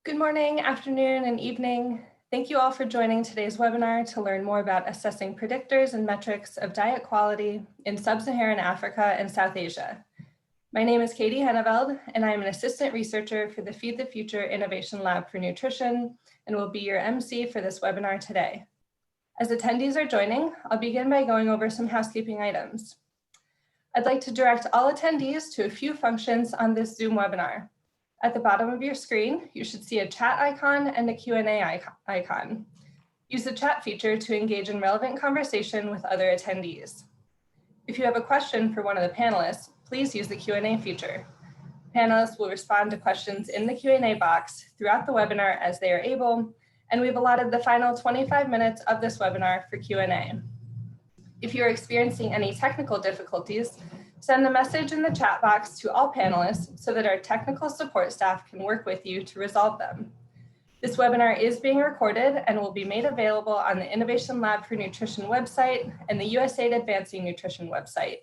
Good morning, afternoon, and evening. Thank you all for joining today's webinar to learn more about assessing predictors and metrics of diet quality in Sub-Saharan Africa and South Asia. My name is Katie Henneveld, and I am an assistant researcher for the Feed the Future Innovation Lab for Nutrition, and will be your MC for this webinar today. As attendees are joining, I'll begin by going over some housekeeping items. I'd like to direct all attendees to a few functions on this Zoom webinar. At the bottom of your screen, you should see a chat icon and a Q&A icon. Use the chat feature to engage in relevant conversation with other attendees. If you have a question for one of the panelists, please use the Q&A feature. Panelists will respond to questions in the Q&A box throughout the webinar as they are able, and we've allotted the final 25 minutes of this webinar for Q&A. If you're experiencing any technical difficulties, send a message in the chat box to all panelists so that our technical support staff can work with you to resolve them. This webinar is being recorded and will be made available on the Innovation Lab for Nutrition website and the USAID Advancing Nutrition website.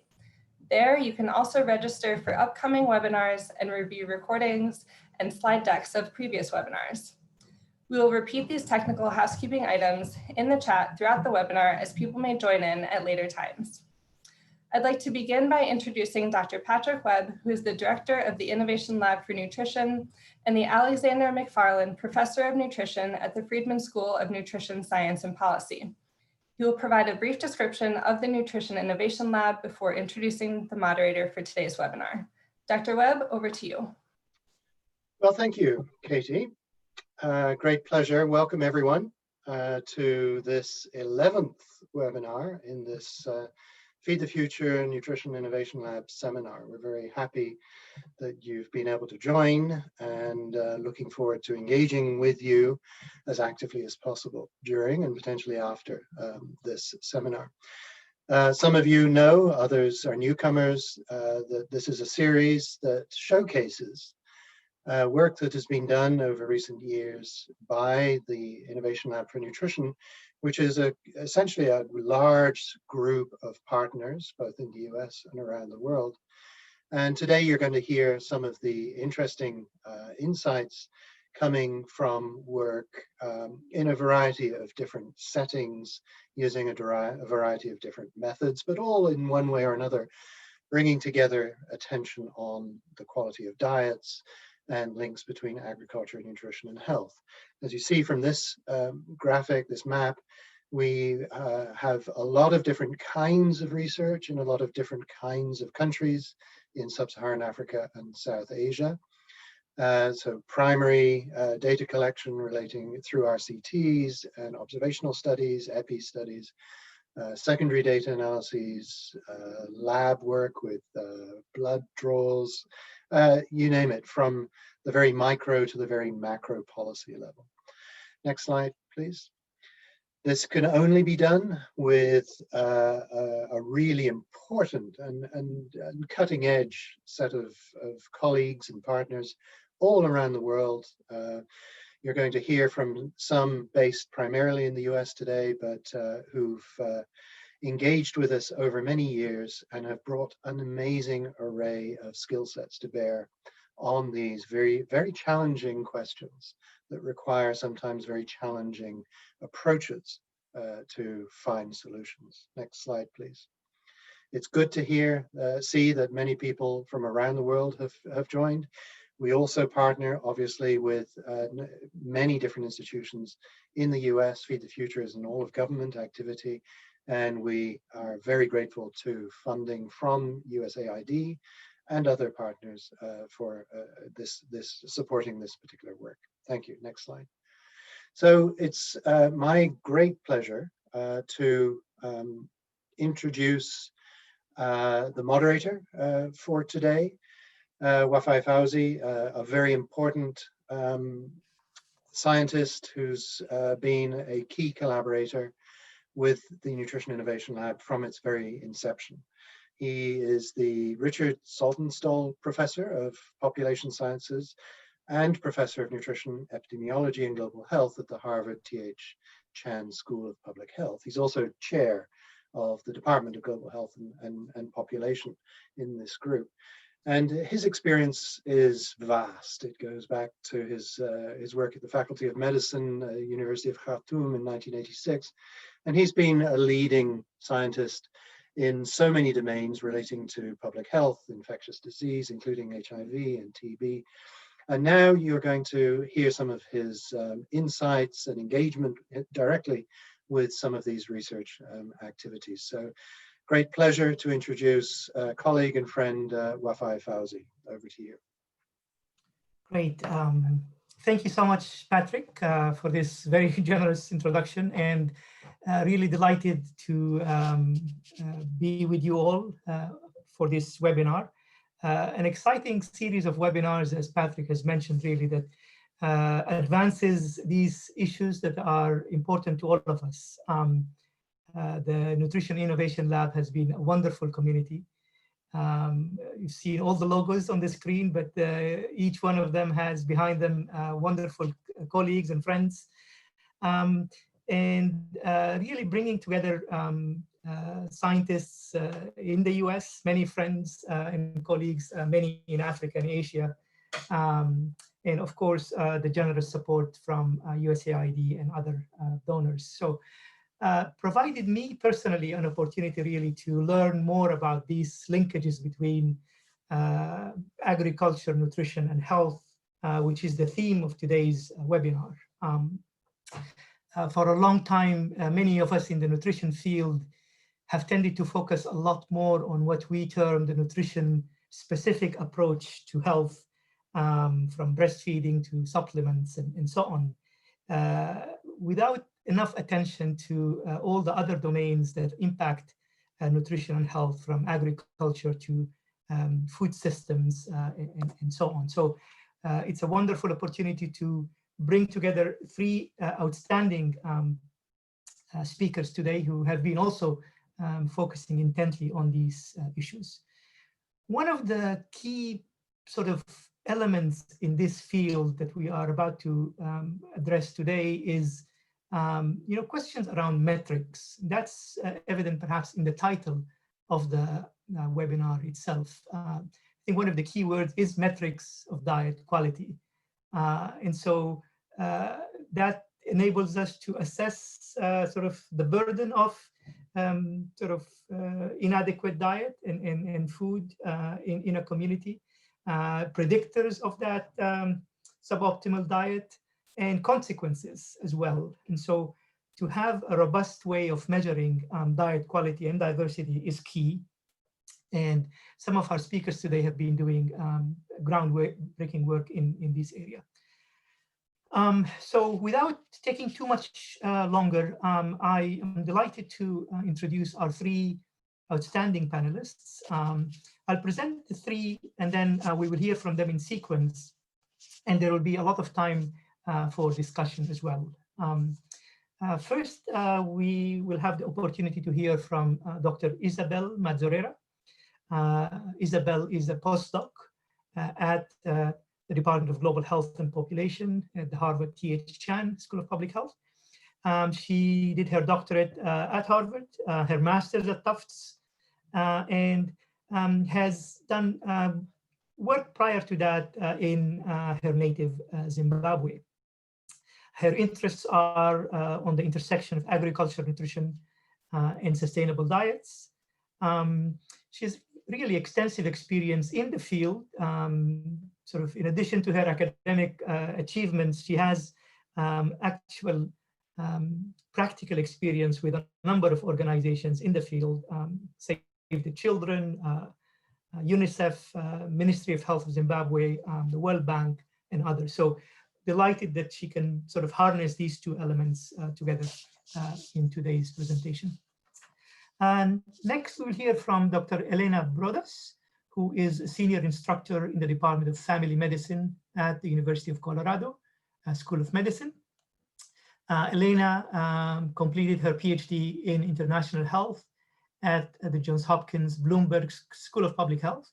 There, you can also register for upcoming webinars and review recordings and slide decks of previous webinars. We will repeat these technical housekeeping items in the chat throughout the webinar as people may join in at later times. I'd like to begin by introducing Dr. Patrick Webb, who is the Director of the Innovation Lab for Nutrition and the Alexander McFarland Professor of Nutrition at the Friedman School of Nutrition Science and Policy. He will provide a brief description of the Nutrition Innovation Lab before introducing the moderator for today's webinar. Dr. Webb, over to you. Well, thank you, Katie. Great pleasure. Welcome everyone to this 11th webinar in this Feed the Future Nutrition Innovation Lab seminar. We're very happy that you've been able to join and looking forward to engaging with you as actively as possible during and potentially after this seminar. Some of you know, others are newcomers, that this is a series that showcases work that has been done over recent years by the Innovation Lab for Nutrition, which is essentially a large group of partners, both in the US and around the world. And today you're going to hear some of the interesting insights coming from work in a variety of different settings, using a variety of different methods, but all in one way or another, bringing together attention on the quality of diets and links between agriculture, nutrition, and health. As you see from this graphic, this map, we have a lot of different kinds of research in a lot of different kinds of countries in Sub-Saharan Africa and South Asia. So primary data collection relating through RCTs and observational studies, EPI studies, secondary data analyses, lab work with blood draws, you name it, from the very micro to the very macro policy level. Next slide, please. This can only be done with a really important and cutting edge set of colleagues and partners all around the world. You're going to hear from some based primarily in the US today, but who've engaged with us over many years and have brought an amazing array of skill sets to bear on these very, very challenging questions that require sometimes very challenging approaches to find solutions. Next slide, please. It's good to see that many people from around the world have joined. We also partner, obviously, with many different institutions in the US. Feed the Future is an all-of-government activity, and we are very grateful to funding from USAID and other partners for supporting this particular work. Thank you. Next slide. So it's my great pleasure to introduce the moderator for today. Wafai Fawzi, a very important scientist who's been a key collaborator with the Nutrition Innovation Lab from its very inception. He is the Richard Saltonstall Professor of Population Sciences and Professor of Nutrition, Epidemiology, and Global Health at the Harvard T.H. Chan School of Public Health. He's also chair of the Department of Global Health and Population in this group. And his experience is vast. It goes back to his work at the Faculty of Medicine, University of Khartoum in 1986. And he's been a leading scientist in so many domains relating to public health, infectious disease, including HIV and TB. And now you're going to hear some of his insights and engagement directly with some of these research activities. So great pleasure to introduce colleague and friend Wafai Fawzi. Over to you. Great. Thank you so much, Patrick, for this very generous introduction, and really delighted to be with you all for this webinar. An exciting series of webinars, as Patrick has mentioned, really that advances these issues that are important to all of us. The Nutrition Innovation Lab has been a wonderful community. You've seen all the logos on the screen, but each one of them has behind them wonderful colleagues and friends. And really bringing together scientists in the US, many friends and colleagues, many in Africa and Asia, and of course, the generous support from USAID and other donors. So provided me personally an opportunity really to learn more about these linkages between agriculture, nutrition, and health, which is the theme of today's webinar. For a long time, many of us in the nutrition field have tended to focus a lot more on what we term the nutrition-specific approach to health, from breastfeeding to supplements and so on, without enough attention to all the other domains that impact nutrition and health, from agriculture to food systems and so on. So it's a wonderful opportunity to bring together three outstanding speakers today who have been also focusing intently on these issues. One of the key sort of elements in this field that we are about to address today is questions around metrics. That's evident perhaps in the title of the webinar itself. I think one of the key words is metrics of diet quality. And so that enables us to assess sort of the burden of inadequate diet and food in a community, predictors of that suboptimal diet, and consequences as well. And so to have a robust way of measuring diet quality and diversity is key. And some of our speakers today have been doing groundbreaking work in this area. So without taking too much longer, I am delighted to introduce our three outstanding panelists. I'll present the three, and then we will hear from them in sequence. And there will be a lot of time for discussion as well. First, we will have the opportunity to hear from Dr. Isabel Mazzorera. Isabel is a postdoc at the Department of Global Health and Population at the Harvard T.H. Chan School of Public Health. She did her doctorate at Harvard, her master's at Tufts, and has done work prior to that in her native Zimbabwe. Her interests are on the intersection of agriculture, nutrition, and sustainable diets. She has really extensive experience in the field. Sort of in addition to her academic achievements, she has actual practical experience with a number of organizations in the field, Save the Children, UNICEF, Ministry of Health of Zimbabwe, the World Bank, and others. So delighted that she can sort of harness these two elements together in today's presentation. And next we'll hear from Dr. Elena Brodas, who is a senior instructor in the Department of Family Medicine at the University of Colorado School of Medicine. Elena completed her PhD in international health at the Johns Hopkins Bloomberg School of Public Health.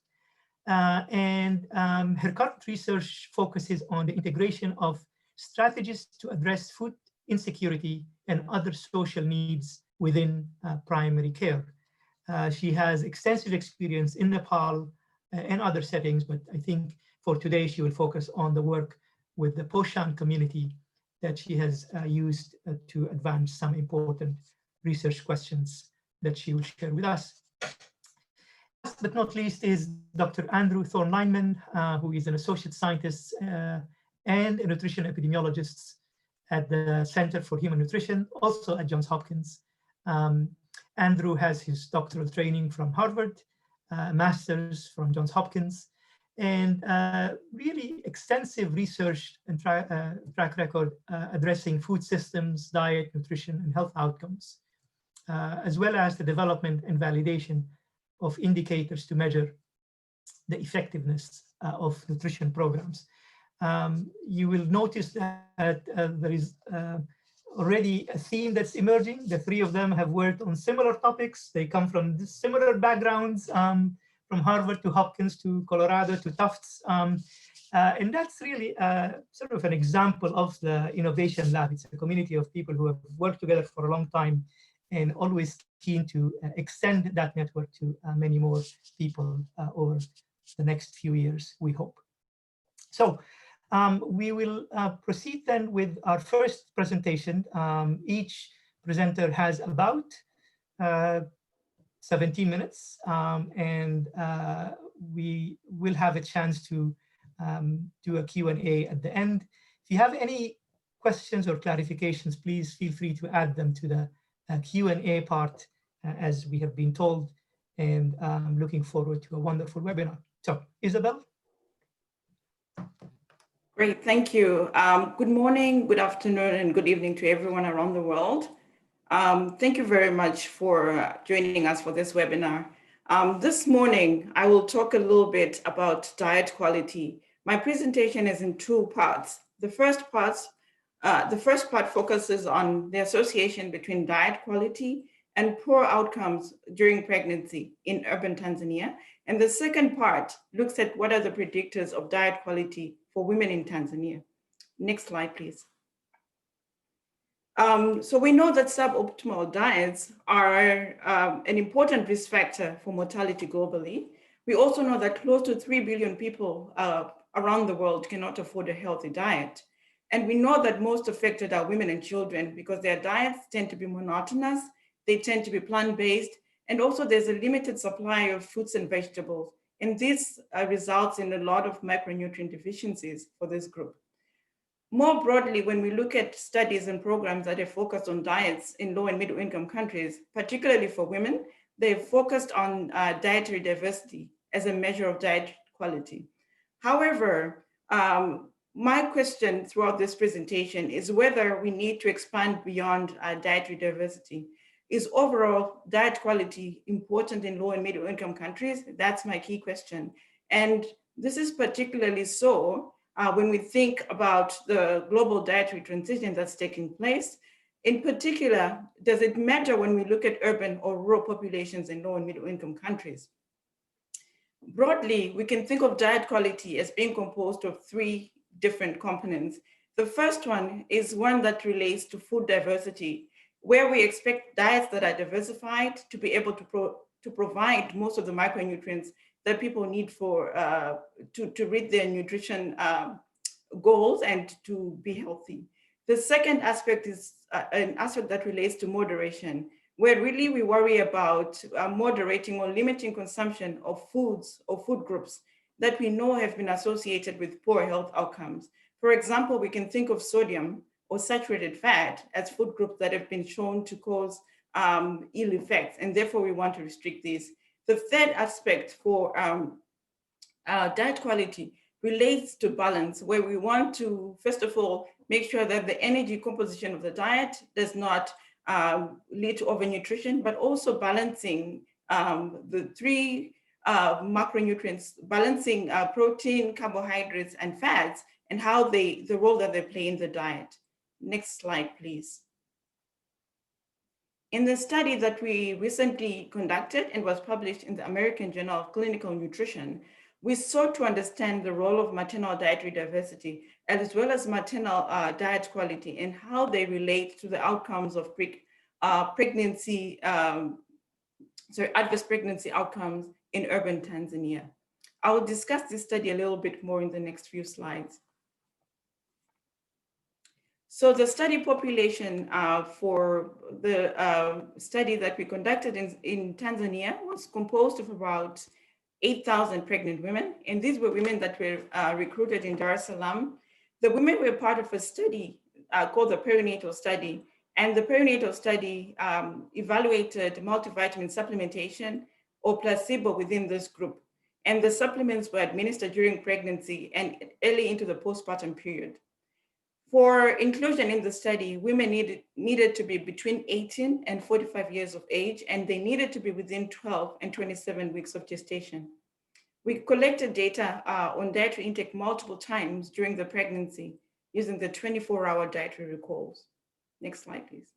And her current research focuses on the integration of strategies to address food insecurity and other social needs within primary care. She has extensive experience in Nepal, and other settings, but I think for today she will focus on the work with the Poshan community that she has used to advance some important research questions that she will share with us. Last but not least is Dr. Andrew Thorne-Lineman, who is an associate scientist and a nutrition epidemiologist at the Center for Human Nutrition, also at Johns Hopkins. Andrew has his doctoral training from Harvard, master's from Johns Hopkins, and really extensive research and track record addressing food systems, diet, nutrition, and health outcomes, as well as the development and validation of indicators to measure the effectiveness of nutrition programs. You will notice that there is already a theme that's emerging. The three of them have worked on similar topics. They come from similar backgrounds, from Harvard to Hopkins to Colorado to Tufts. And that's really sort of an example of the Innovation Lab. It's a community of people who have worked together for a long time and always keen to extend that network to many more people over the next few years, we hope. So we will proceed then with our first presentation. Each presenter has about 17 minutes, and we will have a chance to do a Q&A at the end. If you have any questions or clarifications, please feel free to add them to the Q&A part, as we have been told, and I'm looking forward to a wonderful webinar. So, Isabel? Great, thank you. Good morning, good afternoon, and good evening to everyone around the world. Thank you very much for joining us for this webinar. This morning, I will talk a little bit about diet quality. My presentation is in two parts. The first part focuses on the association between diet quality and poor outcomes during pregnancy in urban Tanzania. And the second part looks at what are the predictors of diet quality for women in Tanzania. Next slide, please. So we know that suboptimal diets are an important risk factor for mortality globally. We also know that close to 3 billion people around the world cannot afford a healthy diet. And we know that most affected are women and children because their diets tend to be monotonous, they tend to be plant-based, and also there's a limited supply of fruits and vegetables. And this results in a lot of micronutrient deficiencies for this group. More broadly, when we look at studies and programs that have focused on diets in low and middle income countries, particularly for women, they've focused on dietary diversity as a measure of diet quality. However, my question throughout this presentation is whether we need to expand beyond dietary diversity. Is overall diet quality important in low and middle income countries? That's my key question. And this is particularly so when we think about the global dietary transition that's taking place. In particular, does it matter when we look at urban or rural populations in low and middle income countries? Broadly, we can think of diet quality as being composed of three different components. The first one is one that relates to food diversity, where we expect diets that are diversified to be able to provide most of the micronutrients that people need for to reach their nutrition goals and to be healthy. The second aspect is an aspect that relates to moderation, where really we worry about moderating or limiting consumption of foods or food groups that we know have been associated with poor health outcomes. For example, we can think of sodium or saturated fat as food groups that have been shown to cause ill effects, and therefore we want to restrict these. The third aspect for diet quality relates to balance, where we want to, first of all, make sure that the energy composition of the diet does not lead to overnutrition, but also balancing the three macronutrients, balancing protein, carbohydrates, and fats, and how the role that they play in the diet. Next slide, please. In the study that we recently conducted and was published in the American Journal of Clinical Nutrition, we sought to understand the role of maternal dietary diversity as well as maternal diet quality and how they relate to the outcomes of adverse pregnancy outcomes in urban Tanzania. I will discuss this study a little bit more in the next few slides. So the study population for the study that we conducted in Tanzania was composed of about 8,000 pregnant women. And these were women that were recruited in Dar es Salaam. The women were part of a study called the perinatal study. And the perinatal study evaluated multivitamin supplementation or placebo within this group. And the supplements were administered during pregnancy and early into the postpartum period. For inclusion in the study, women needed to be between 18 and 45 years of age, and they needed to be within 12 and 27 weeks of gestation. We collected data on dietary intake multiple times during the pregnancy using the 24-hour dietary recalls. Next slide, please.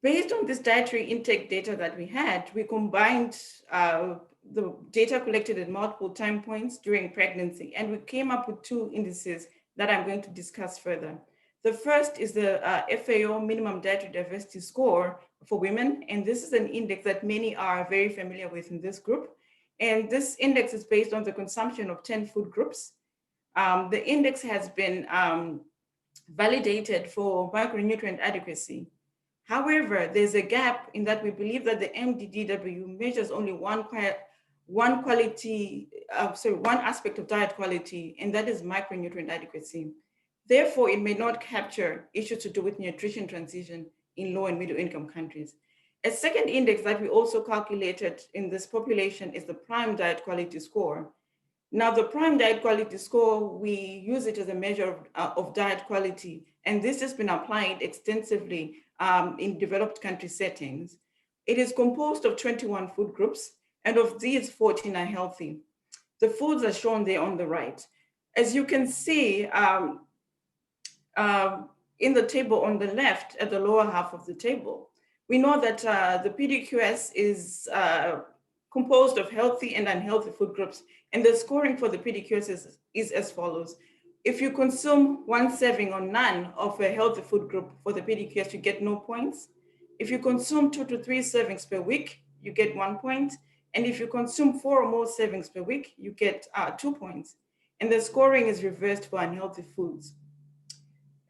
Based on this dietary intake data that we had, we combined the data collected at multiple time points during pregnancy, and we came up with two indices that I'm going to discuss further. The first is the FAO Minimum Dietary Diversity Score for women, and this is an index that many are very familiar with in this group. And this index is based on the consumption of 10 food groups. The index has been validated for macronutrient adequacy. However, there's a gap in that we believe that the MDDW measures only one aspect of diet quality, and that is micronutrient adequacy. Therefore, it may not capture issues to do with nutrition transition in low and middle income countries. A second index that we also calculated in this population is the Prime Diet Quality Score. Now, the Prime Diet Quality Score, we use it as a measure of diet quality, and this has been applied extensively in developed country settings. It is composed of 21 food groups, and of these, 14 are healthy. The foods are shown there on the right. As you can see in the table on the left, at the lower half of the table, we know that the PDQS is composed of healthy and unhealthy food groups, and the scoring for the PDQS is as follows. If you consume 1 serving or none of a healthy food group for the PDQS, you get no points. If you consume 2 to 3 servings per week, you get 1 point. And if you consume 4 or more servings per week, you get 2 points. And the scoring is reversed for unhealthy foods.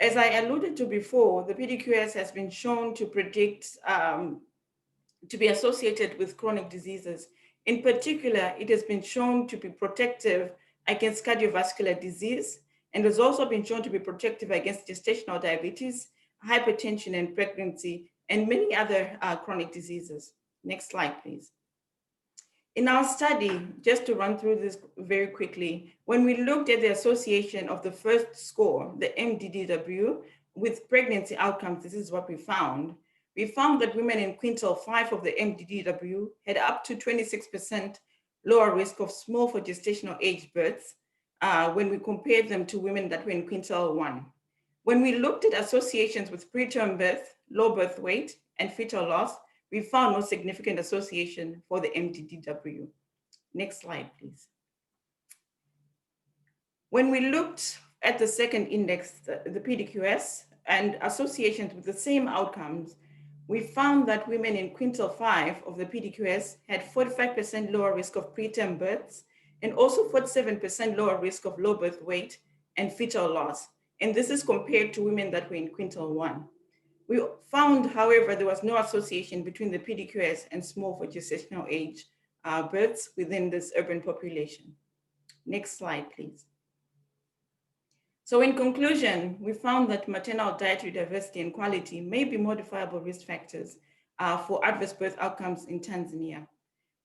As I alluded to before, the PDQS has been shown to predict, to be associated with chronic diseases. In particular, it has been shown to be protective against cardiovascular disease, and has also been shown to be protective against gestational diabetes, hypertension and pregnancy, and many other chronic diseases. Next slide, please. In our study, just to run through this very quickly, when we looked at the association of the first score, the MDDW, with pregnancy outcomes, this is what we found. We found that women in quintile 5 of the MDDW had up to 26% lower risk of small for gestational age births when we compared them to women that were in quintile 1. When we looked at associations with preterm birth, low birth weight, and fetal loss, we found no significant association for the MDDW. Next slide, please. When we looked at the second index, the PDQS, and associations with the same outcomes, we found that women in quintile 5 of the PDQS had 45% lower risk of preterm births, and also 47% lower risk of low birth weight and fetal loss. And this is compared to women that were in quintile 1. We found, however, there was no association between the PDQS and small for gestational age births within this urban population. Next slide, please. So in conclusion, we found that maternal dietary diversity and quality may be modifiable risk factors for adverse birth outcomes in Tanzania.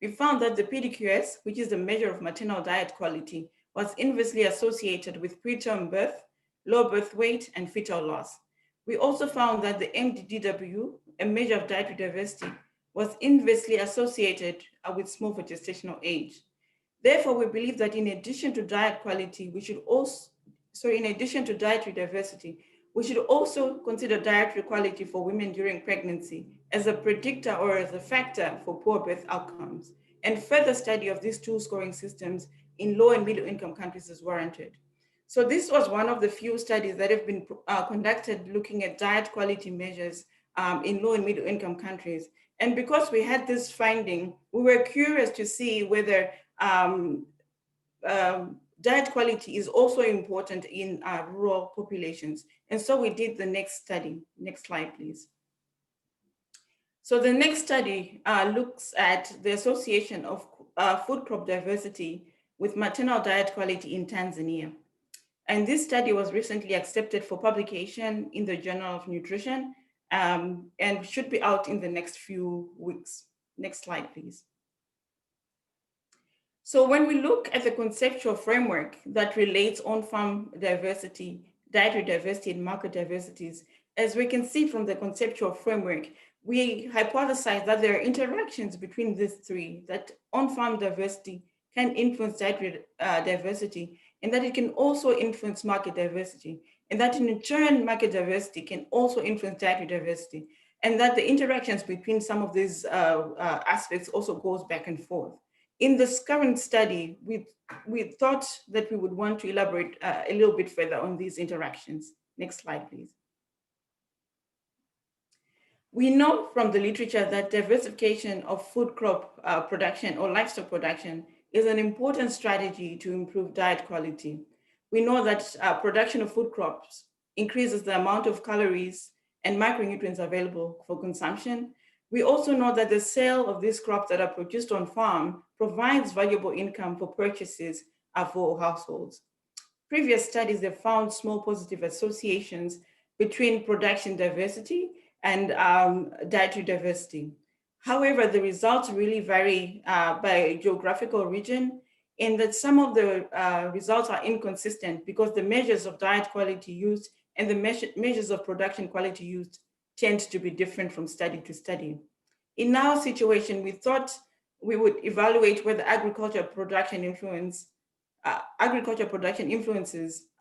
We found that the PDQS, which is the measure of maternal diet quality, was inversely associated with preterm birth, low birth weight, and fetal loss. We also found that the MDDW, a measure of dietary diversity, was inversely associated with small for gestational age. Therefore, we believe that in addition to diet quality, we should also, in addition to dietary diversity, we should also consider dietary quality for women during pregnancy as a predictor or as a factor for poor birth outcomes. And further study of these two scoring systems in low and middle income countries is warranted. So this was one of the few studies that have been conducted looking at diet quality measures in low and middle income countries. And because we had this finding, we were curious to see whether diet quality is also important in rural populations. And so we did the next study. Next slide, please. So the next study looks at the association of food crop diversity with maternal diet quality in Tanzania. And this study was recently accepted for publication in the Journal of Nutrition and should be out in the next few weeks. Next slide, please. So when we look at the conceptual framework that relates on-farm diversity, dietary diversity, and market diversities, as we can see from the conceptual framework, we hypothesize that there are interactions between these three, that on-farm diversity can influence dietary diversity, and that it can also influence market diversity, and that in turn, market diversity can also influence dietary diversity, and that the interactions between some of these aspects also goes back and forth. In this current study, we thought that we would want to elaborate a little bit further on these interactions. Next slide, please. We know from the literature that diversification of food crop production or livestock production is an important strategy to improve diet quality. We know that production of food crops increases the amount of calories and micronutrients available for consumption. We also know that the sale of these crops that are produced on farm provides valuable income for purchases for households. Previous studies have found small positive associations between production diversity and dietary diversity. However, the results really vary by geographical region, in that some of the results are inconsistent because the measures of diet quality used and the measures of production quality used tend to be different from study to study. In our situation, we thought we would evaluate whether agriculture production influences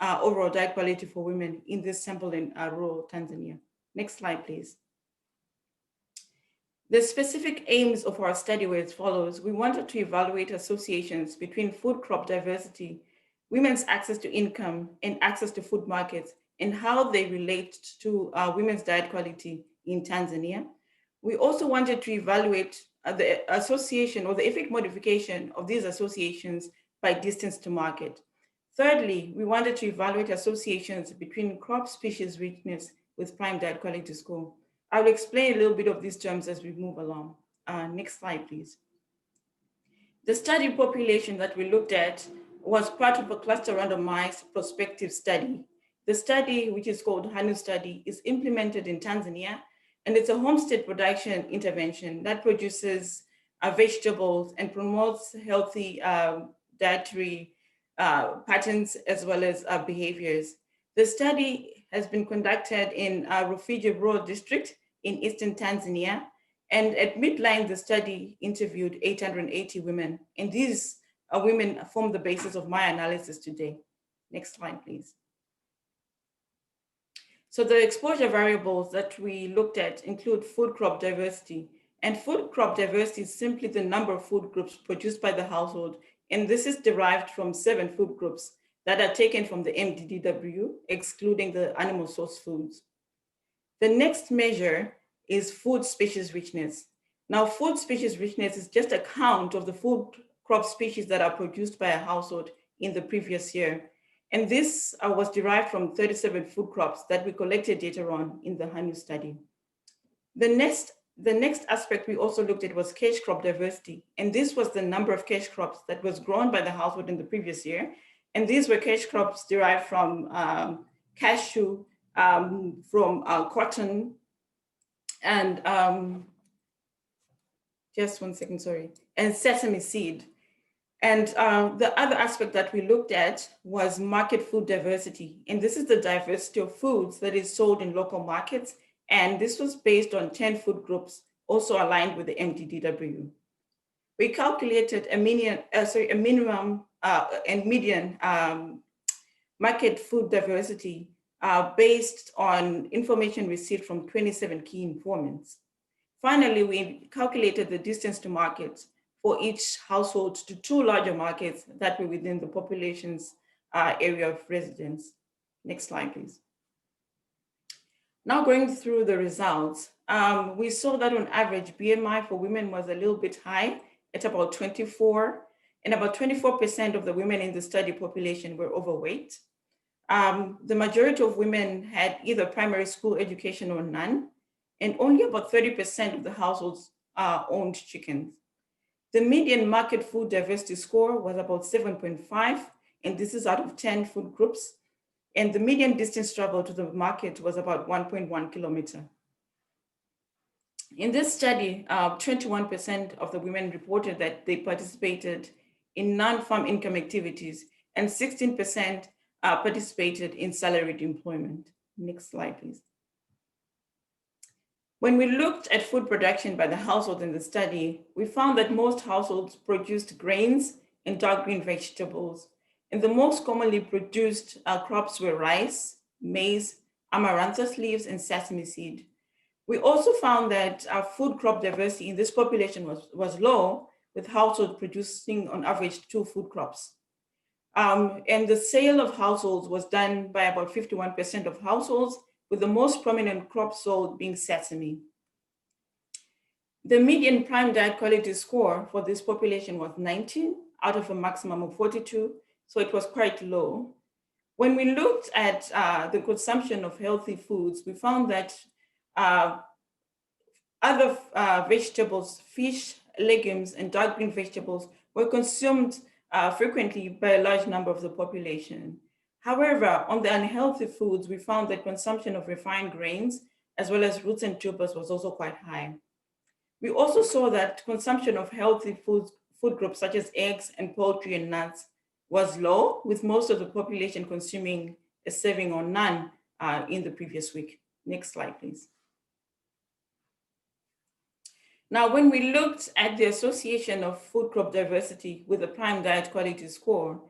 overall diet quality for women in this sample in rural Tanzania. Next slide, please. The specific aims of our study were as follows. We wanted to evaluate associations between food crop diversity, women's access to income, and access to food markets, and how they relate to women's diet quality in Tanzania. We also wanted to evaluate the association or the effect modification of these associations by distance to market. Thirdly, we wanted to evaluate associations between crop species richness with prime diet quality score. I will explain a little bit of these terms as we move along. Next slide, please. The study population that we looked at was part of a cluster randomized prospective study. The study, which is called HANU study, is implemented in Tanzania, and it's a homestead production intervention that produces vegetables and promotes healthy dietary patterns as well as behaviors. The study has been conducted in Rufiji Rural District in Eastern Tanzania. And at midline, the study interviewed 880 women. And these women form the basis of my analysis today. Next slide, please. So the exposure variables that we looked at include food crop diversity. And food crop diversity is simply the number of food groups produced by the household. And this is derived from 7 food groups that are taken from the MDDW, excluding the animal source foods. The next measure is food species richness. Now, food species richness is just a count of the food crop species that are produced by a household in the previous year. And this was derived from 37 food crops that we collected data on in the HANU study. The next aspect we also looked at was cash crop diversity. And this was the number of cash crops that was grown by the household in the previous year. And these were cash crops derived from cashew, from cotton, and just one second, sorry, and sesame seed. And the other aspect that we looked at was market food diversity. And this is the diversity of foods that is sold in local markets. And this was based on 10 food groups, also aligned with the MDDW. We calculated a minimum and median market food diversity based on information received from 27 key informants. Finally, we calculated the distance to market for each household to 2 larger markets that were within the population's area of residence. Next slide, please. Now going through the results, we saw that on average, BMI for women was a little bit high at about 24, and about 24% of the women in the study population were overweight. The majority of women had either primary school education or none, and only about 30% of the households owned chickens. The median market food diversity score was about 7.5, and this is out of 10 food groups. And the median distance traveled to the market was about 1.1 kilometer. In this study, 21% of the women reported that they participated in non-farm income activities, and 16% participated in salaried employment. Next slide, please. When we looked at food production by the household in the study, we found that most households produced grains and dark green vegetables. And the most commonly produced crops were rice, maize, amaranthus leaves, and sesame seed. We also found that our food crop diversity in this population was low, with households producing on average 2 food crops. And the sale of households was done by about 51% of households, with the most prominent crop sold being sesame. The median prime diet quality score for this population was 19 out of a maximum of 42, so it was quite low. When we looked at the consumption of healthy foods, we found that other vegetables, fish, legumes, and dark green vegetables were consumed frequently by a large number of the population. However, on the unhealthy foods, we found that consumption of refined grains, as well as roots and tubers, was also quite high. We also saw that consumption of healthy food groups such as eggs and poultry and nuts was low, with most of the population consuming a serving or none in the previous week. Next slide, please. Now, when we looked at the association of food crop diversity with the prime diet quality score,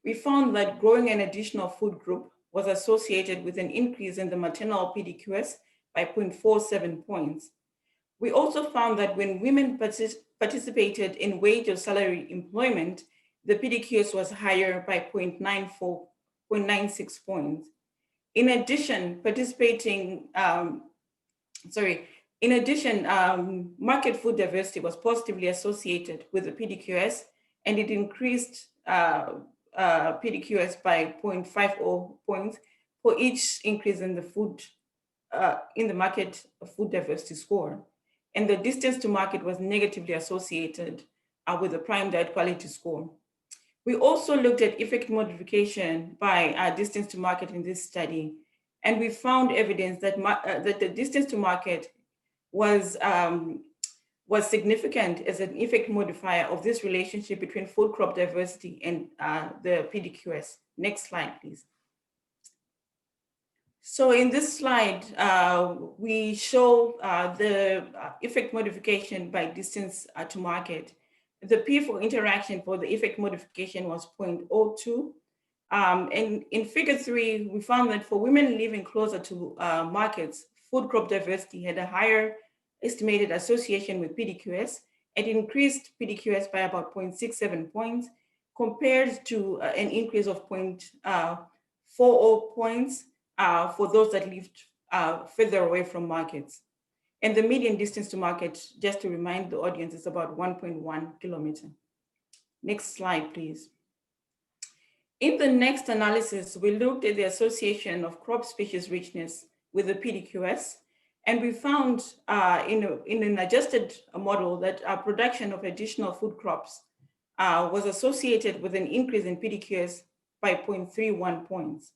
we found that growing an additional food group was associated with an increase in the maternal PDQS by 0.47 points. We also found that when women participated in wage or salary employment, the PDQS was higher by 0.96 points. In addition, market food diversity was positively associated with the PDQS, and it increased PDQS by 0.50 points for each increase in the market food diversity score. And the distance to market was negatively associated with the prime diet quality score. We also looked at effect modification by distance to market in this study, and we found evidence that that the distance to market was significant as an effect modifier of this relationship between food crop diversity and the PDQS. Next slide, please. So in this slide, we show the effect modification by distance to market. The P for interaction for the effect modification was 0.02. And in figure 3, we found that for women living closer to markets, food crop diversity had a higher estimated association with PDQS. It increased PDQS by about 0.67 points compared to an increase of 0.40 points for those that lived further away from markets. And the median distance to market, just to remind the audience, is about 1.1 kilometer. Next slide, please. In the next analysis, we looked at the association of crop species richness with the PDQS, and we found in an adjusted model that our production of additional food crops was associated with an increase in PDQS by 0.31 points.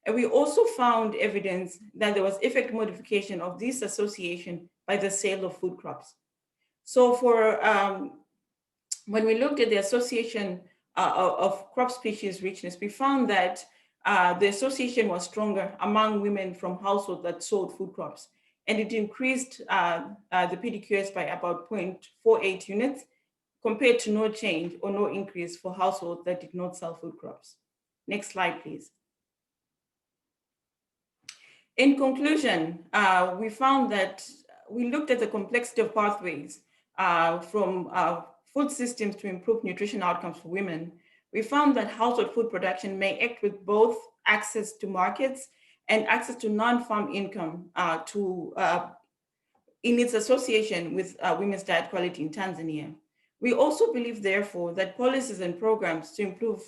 And we also found evidence that there was effect modification of this association by the sale of food crops. So for when we looked at the association of crop species richness, we found that the association was stronger among women from households that sold food crops, and it increased the PDQS by about 0.48 units compared to no change or no increase for households that did not sell food crops. Next slide, please. In conclusion, we found that we looked at the complexity of pathways from food systems to improve nutrition outcomes for women. We found that household food production may act with both access to markets and access to non-farm income in its association with women's diet quality in Tanzania. We also believe, therefore, that policies and programs to improve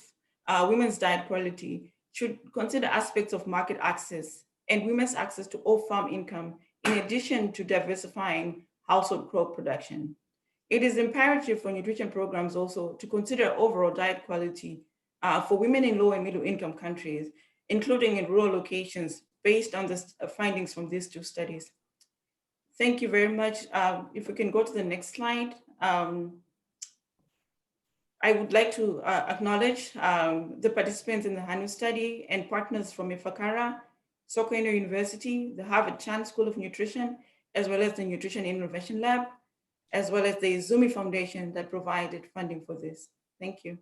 women's diet quality should consider aspects of market access and women's access to off-farm income, in addition to diversifying household crop production. It is imperative for nutrition programs also to consider overall diet quality for women in low and middle income countries, including in rural locations, based on the findings from these two studies. Thank you very much. If we can go to the next slide. I would like to acknowledge the participants in the HANU study and partners from Ifakara, Sokoine University, the Harvard Chan School of Nutrition, as well as the Nutrition Innovation Lab, as well as the Izumi Foundation that provided funding for this. Thank you.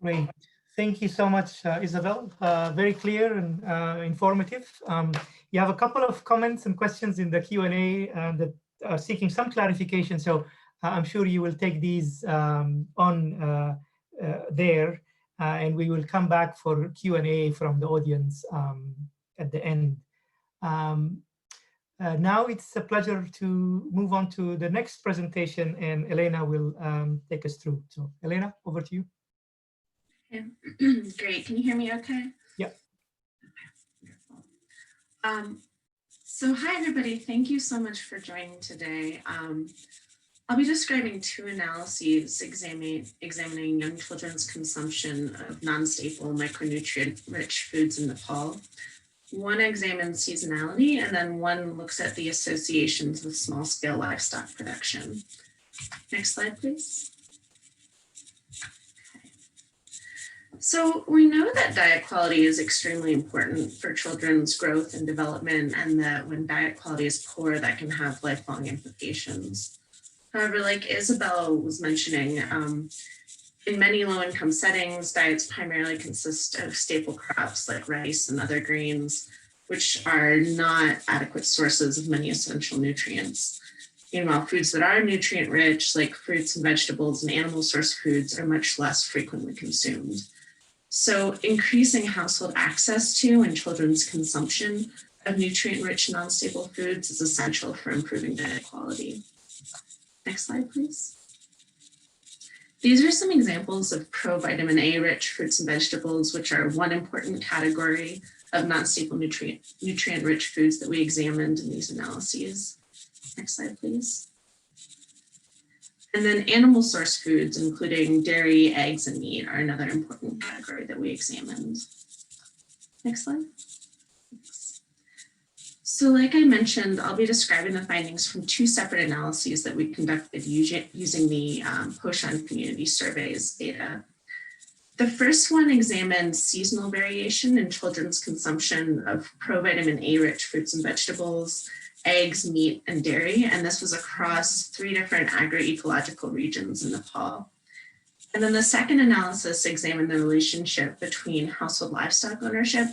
Great. Thank you so much, Isabel. Very clear and informative. You have a couple of comments and questions in the Q&A that are seeking some clarification. So I'm sure you will take these on there, and we will come back for Q&A from the audience at the end. Now it's a pleasure to move on to the next presentation, and Elena will take us through. So Elena, over to you. Okay. Great. Can you hear me okay? Yeah. Okay. So hi, everybody. Thank you so much for joining today. I'll be describing two analyses examining young children's consumption of non-staple micronutrient-rich foods in Nepal. One examines seasonality, and then one looks at the associations with small-scale livestock production. Next slide, please. So we know that diet quality is extremely important for children's growth and development, and that when diet quality is poor, that can have lifelong implications. However, like Isabel was mentioning, in many low-income settings, diets primarily consist of staple crops like rice and other grains, which are not adequate sources of many essential nutrients. Meanwhile, foods that are nutrient-rich, like fruits and vegetables and animal source foods, are much less frequently consumed. So increasing household access to and children's consumption of nutrient-rich non-staple foods is essential for improving diet quality. Next slide, please. These are some examples of provitamin A-rich fruits and vegetables, which are one important category of non-staple nutrient-rich foods that we examined in these analyses. Next slide, please. And then animal source foods, including dairy, eggs, and meat, are another important category that we examined. Next slide. Thanks. So like I mentioned, I'll be describing the findings from two separate analyses that we conducted using the Poshan Community Surveys data. The first one examined seasonal variation in children's consumption of provitamin A-rich fruits and vegetables, eggs, meat, and dairy, and this was across 3 different agroecological regions in Nepal. And then the second analysis examined the relationship between household livestock ownership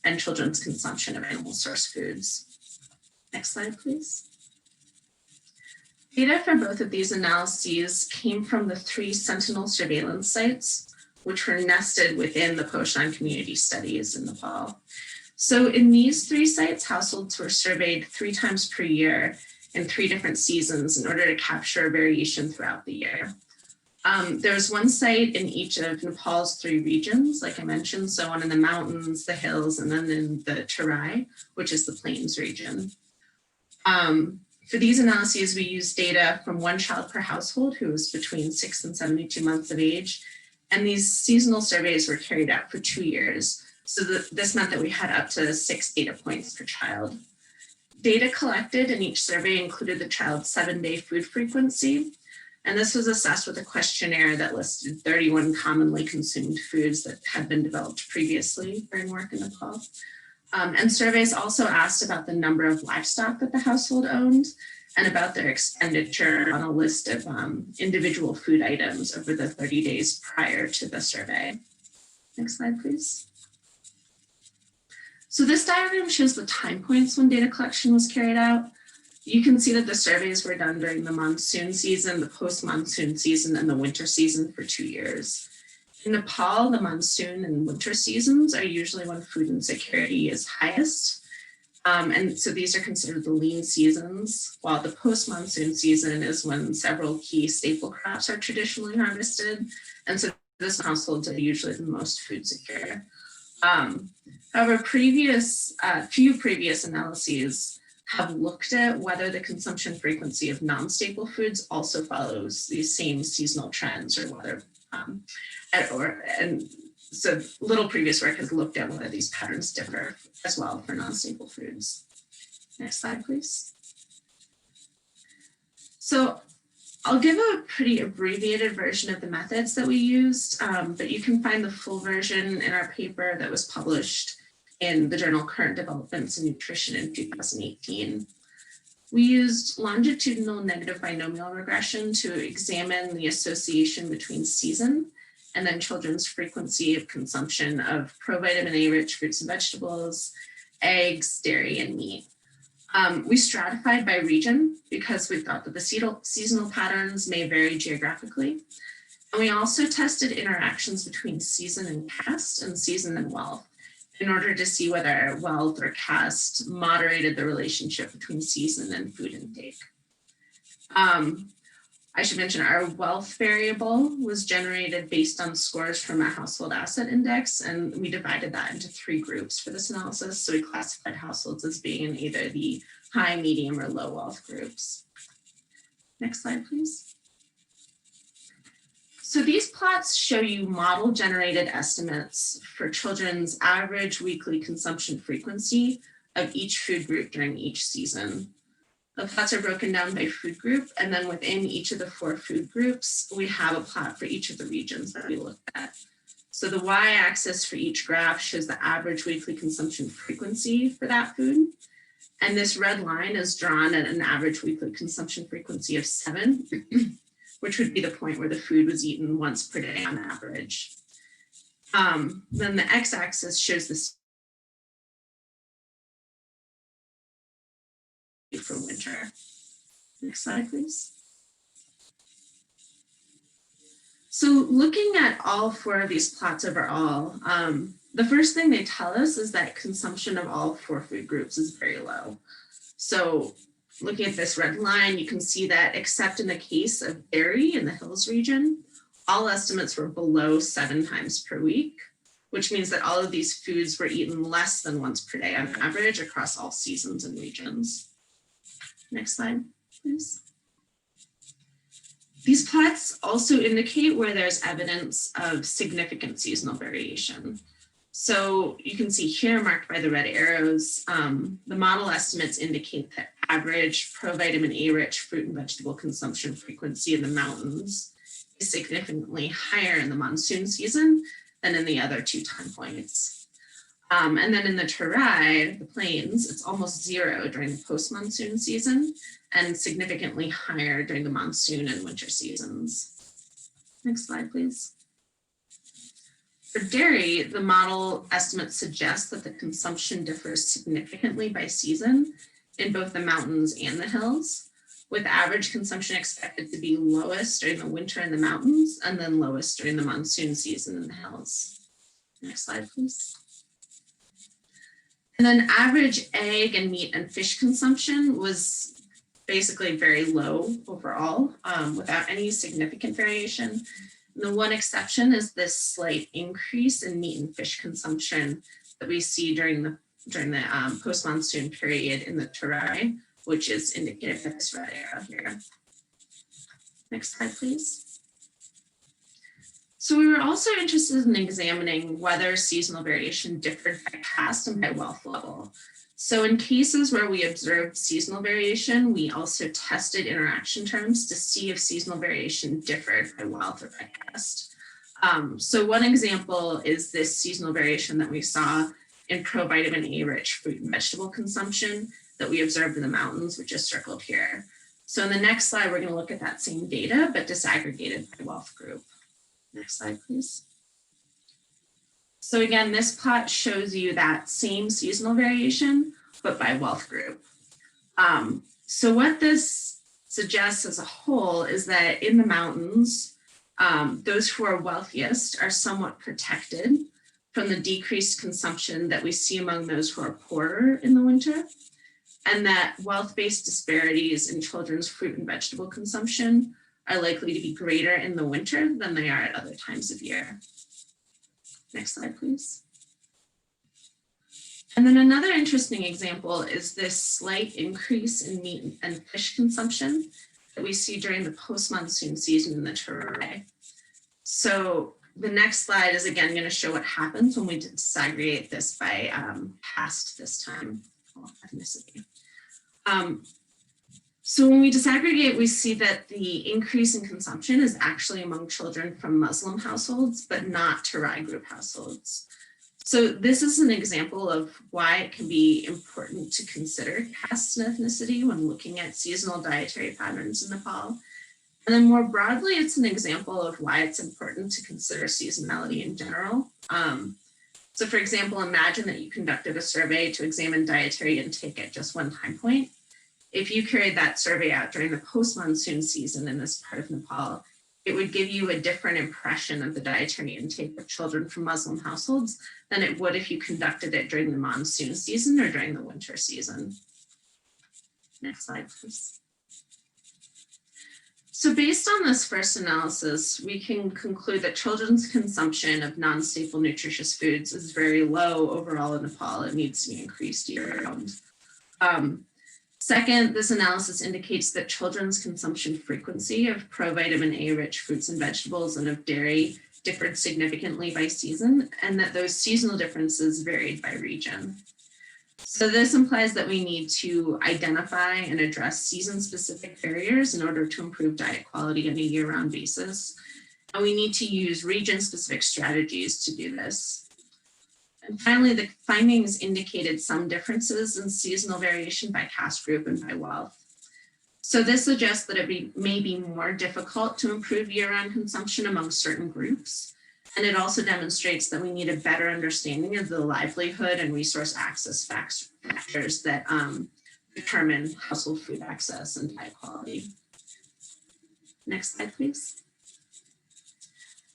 and children's consumption of animal source foods. Next slide, please. Data for both of these analyses came from the 3 sentinel surveillance sites, which were nested within the Poshan community studies in Nepal. So in these 3 sites, households were surveyed 3 times per year in 3 different seasons in order to capture variation throughout the year. There's one site in each of Nepal's 3 regions, like I mentioned, so one in the mountains, the hills, and then in the Terai, which is the plains region. For these analyses, we used data from 1 child per household who was between 6 and 72 months of age, and these seasonal surveys were carried out for 2 years. So this meant that we had up to 6 data points per child. Data collected in each survey included the child's 7-day food frequency, and this was assessed with a questionnaire that listed 31 commonly consumed foods that had been developed previously during work in Nepal. And surveys also asked about the number of livestock that the household owned and about their expenditure on a list of individual food items over the 30 days prior to the survey. Next slide, please. So this diagram shows the time points when data collection was carried out. You can see that the surveys were done during the monsoon season, the post-monsoon season, and the winter season for 2 years. In Nepal, the monsoon and winter seasons are usually when food insecurity is highest. And so these are considered the lean seasons, while the post-monsoon season is when several key staple crops are traditionally harvested. And so this households are usually the most food secure. However, few previous analyses have looked at whether the consumption frequency of non-staple foods also follows these same seasonal trends, or whether, and so little previous work has looked at whether these patterns differ as well for non-staple foods. Next slide, please. So I'll give a pretty abbreviated version of the methods that we used, but you can find the full version in our paper that was published in the journal Current Developments in Nutrition in 2018. We used longitudinal negative binomial regression to examine the association between season and then children's frequency of consumption of provitamin A-rich fruits and vegetables, eggs, dairy, and meat. We stratified by region because we thought that the seasonal patterns may vary geographically. And we also tested interactions between season and caste and season and wealth in order to see whether wealth or caste moderated the relationship between season and food intake. I should mention our wealth variable was generated based on scores from our household asset index, and we divided that into 3 groups for this analysis. So we classified households as being in either the high, medium, or low wealth groups. Next slide, please. So these plots show you model generated estimates for children's average weekly consumption frequency of each food group during each season. The plots are broken down by food group, and then within each of the 4 food groups, we have a plot for each of the regions that we looked at. So the y-axis for each graph shows the average weekly consumption frequency for that food. And this red line is drawn at an average weekly consumption frequency of 7, which would be the point where the food was eaten once per day on average. Then the x-axis shows the for winter. Next slide, please. So looking at all 4 of these plots overall, the first thing they tell us is that consumption of all 4 food groups is very low. So looking at this red line, you can see that except in the case of dairy in the Hills region, all estimates were below 7 times per week, which means that all of these foods were eaten less than once per day on average across all seasons and regions. Next slide, please. These plots also indicate where there's evidence of significant seasonal variation. So you can see here marked by the red arrows, the model estimates indicate that average provitamin A-rich fruit and vegetable consumption frequency in the mountains is significantly higher in the monsoon season than in the other 2 time points. And then in the Terai, the plains, it's almost 0 during the post-monsoon season and significantly higher during the monsoon and winter seasons. Next slide, please. For dairy, the model estimates suggest that the consumption differs significantly by season in both the mountains and the hills, with average consumption expected to be lowest during the winter in the mountains and then lowest during the monsoon season in the hills. Next slide, please. And then average egg and meat and fish consumption was basically very low overall, without any significant variation. And the one exception is this slight increase in meat and fish consumption that we see during the post-monsoon period in the Terai, which is indicated by this red arrow here. Next slide, please. So we were also interested in examining whether seasonal variation differed by caste and by wealth level. So in cases where we observed seasonal variation, we also tested interaction terms to see if seasonal variation differed by wealth or by caste. So one example is this seasonal variation that we saw in provitamin A-rich fruit and vegetable consumption that we observed in the mountains, which is circled here. So in the next slide, we're going to look at that same data, but disaggregated by wealth group. Next slide, please. So again, this plot shows you that same seasonal variation, but by wealth group. So what this suggests as a whole is that in the mountains, those who are wealthiest are somewhat protected from the decreased consumption that we see among those who are poorer in the winter, and that wealth-based disparities in children's fruit and vegetable consumption are likely to be greater in the winter than they are at other times of year. Next slide, please. And then another interesting example is this slight increase in meat and fish consumption that we see during the post-monsoon season in the Ture. So the next slide is again going to show what happens when we disaggregate this by past this time ethnicity. So when we disaggregate, we see that the increase in consumption is actually among children from Muslim households, but not Ture group households. So this is an example of why it can be important to consider caste and ethnicity when looking at seasonal dietary patterns in Nepal. And then more broadly, it's an example of why it's important to consider seasonality in general. So for example, imagine that you conducted a survey to examine dietary intake at just one time point. If you carried that survey out during the post-monsoon season in this part of Nepal, it would give you a different impression of the dietary intake of children from Muslim households than it would if you conducted it during the monsoon season or during the winter season. Next slide, please. So based on this first analysis, we can conclude that children's consumption of non-staple nutritious foods is very low overall in Nepal. It needs to be increased year-round. Second, this analysis indicates that children's consumption frequency of provitamin A-rich fruits and vegetables and of dairy differed significantly by season, and that those seasonal differences varied by region. So this implies that we need to identify and address season-specific barriers in order to improve diet quality on a year-round basis. And we need to use region-specific strategies to do this. And finally, the findings indicated some differences in seasonal variation by caste group and by wealth. So this suggests that it may be more difficult to improve year-round consumption among certain groups. And it also demonstrates that we need a better understanding of the livelihood and resource access factors that determine household food access and diet quality. Next slide, please.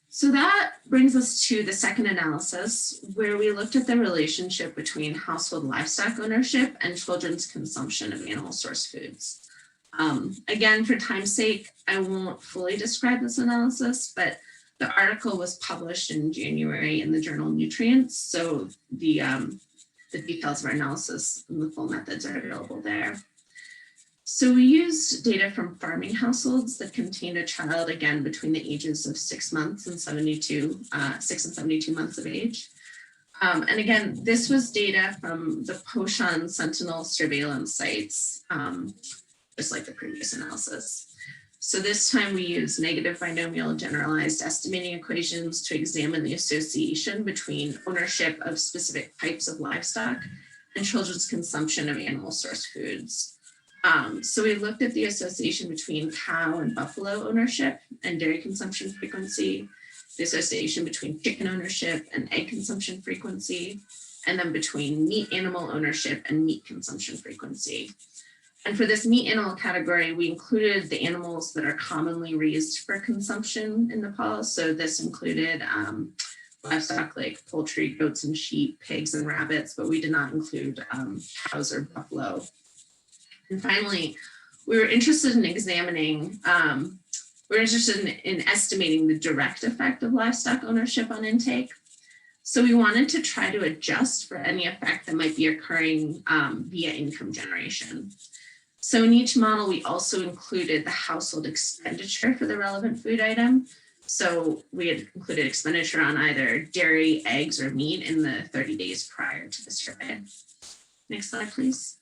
So that brings us to the second analysis, where we looked at the relationship between household livestock ownership and children's consumption of animal source foods. Again, for time's sake, I won't fully describe this analysis, but the article was published in January in the journal Nutrients, so the details of our analysis and the full methods are available there. So we used data from farming households that contained a child, again, between the ages of 6 months and 72 months of age. And again, this was data from the Poshan Sentinel surveillance sites, just like the previous analysis. So this time we used negative binomial generalized estimating equations to examine the association between ownership of specific types of livestock and children's consumption of animal source foods. So we looked at the association between cow and buffalo ownership and dairy consumption frequency, the association between chicken ownership and egg consumption frequency, and then between meat animal ownership and meat consumption frequency. And for this meat animal category, we included the animals that are commonly raised for consumption in Nepal. So this included livestock like poultry, goats and sheep, pigs and rabbits, but we did not include cows or buffalo. And finally, we were interested in examining, in estimating the direct effect of livestock ownership on intake. So we wanted to try to adjust for any effect that might be occurring via income generation. So in each model, we also included the household expenditure for the relevant food item. So we had included expenditure on either dairy, eggs, or meat in the 30 days prior to the survey. Next slide, please.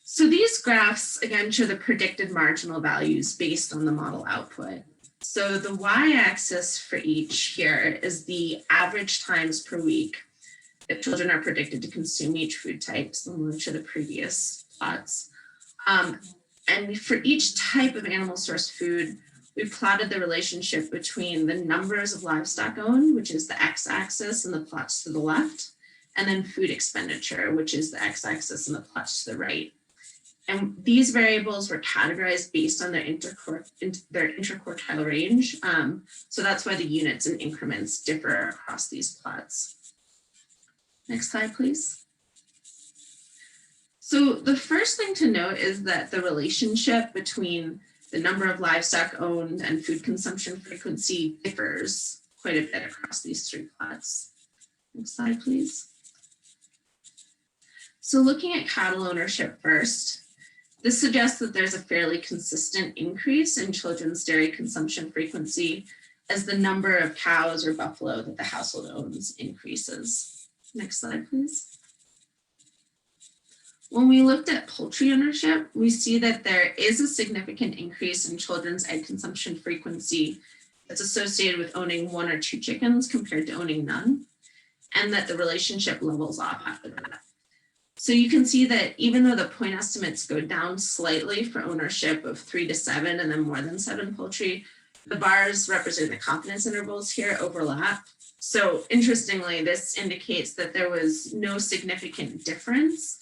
So these graphs, again, show the predicted marginal values based on the model output. So the y-axis for each here is the average times per week that children are predicted to consume each food type, similar to the previous plots. And for each type of animal source food, we plotted the relationship between the numbers of livestock owned, which is the x-axis and the plots to the left, and then food expenditure, which is the x-axis and the plots to the right. And these variables were categorized based on their interquartile range. So that's why the units and increments differ across these plots. Next slide, please. So the first thing to note is that the relationship between the number of livestock owned and food consumption frequency differs quite a bit across these three plots. Next slide, please. So looking at cattle ownership first, this suggests that there's a fairly consistent increase in children's dairy consumption frequency as the number of cows or buffalo that the household owns increases. Next slide, please. When we looked at poultry ownership, we see that there is a significant increase in children's egg consumption frequency that's associated with owning 1 or 2 chickens compared to owning none, and that the relationship levels off after that. So you can see that even though the point estimates go down slightly for ownership of 3 to 7 and then more than 7 poultry, the bars representing the confidence intervals here overlap. So interestingly, this indicates that there was no significant difference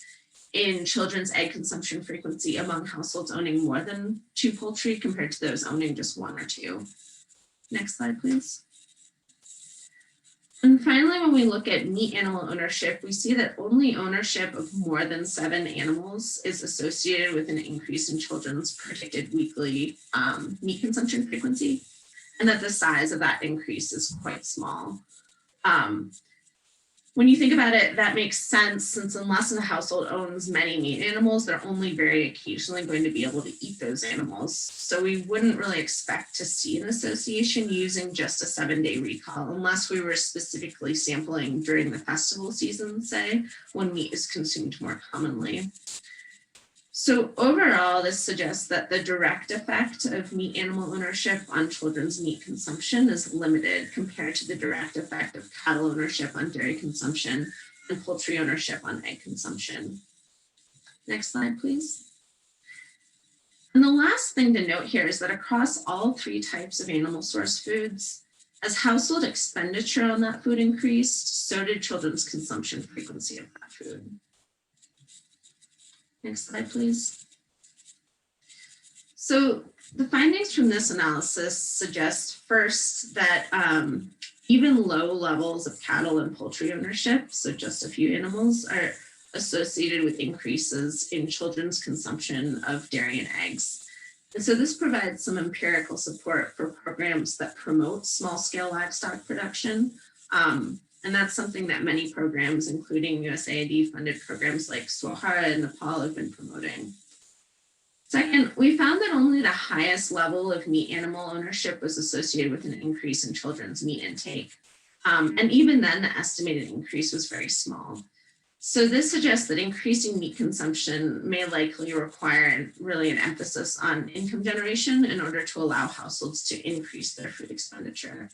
in children's egg consumption frequency among households owning more than 2 poultry compared to those owning just 1 or 2. Next slide, please. And finally, when we look at meat animal ownership, we see that only ownership of more than 7 animals is associated with an increase in children's predicted weekly meat consumption frequency, and that the size of that increase is quite small. When you think about it, that makes sense, since unless a household owns many meat animals, they're only very occasionally going to be able to eat those animals. So we wouldn't really expect to see an association using just a 7-day recall unless we were specifically sampling during the festival season, say, when meat is consumed more commonly. So overall, this suggests that the direct effect of meat animal ownership on children's meat consumption is limited compared to the direct effect of cattle ownership on dairy consumption and poultry ownership on egg consumption. Next slide, please. And the last thing to note here is that across all 3 types of animal source foods, as household expenditure on that food increased, so did children's consumption frequency of that food. Next slide, please. So the findings from this analysis suggest first that even low levels of cattle and poultry ownership, so just a few animals, are associated with increases in children's consumption of dairy and eggs. And so this provides some empirical support for programs that promote small-scale livestock production. And that's something that many programs, including USAID-funded programs like Sub-Saharan in Nepal, have been promoting. Second, we found that only the highest level of meat animal ownership was associated with an increase in children's meat intake. And even then, the estimated increase was very small. So this suggests that increasing meat consumption may likely require really an emphasis on income generation in order to allow households to increase their food expenditure.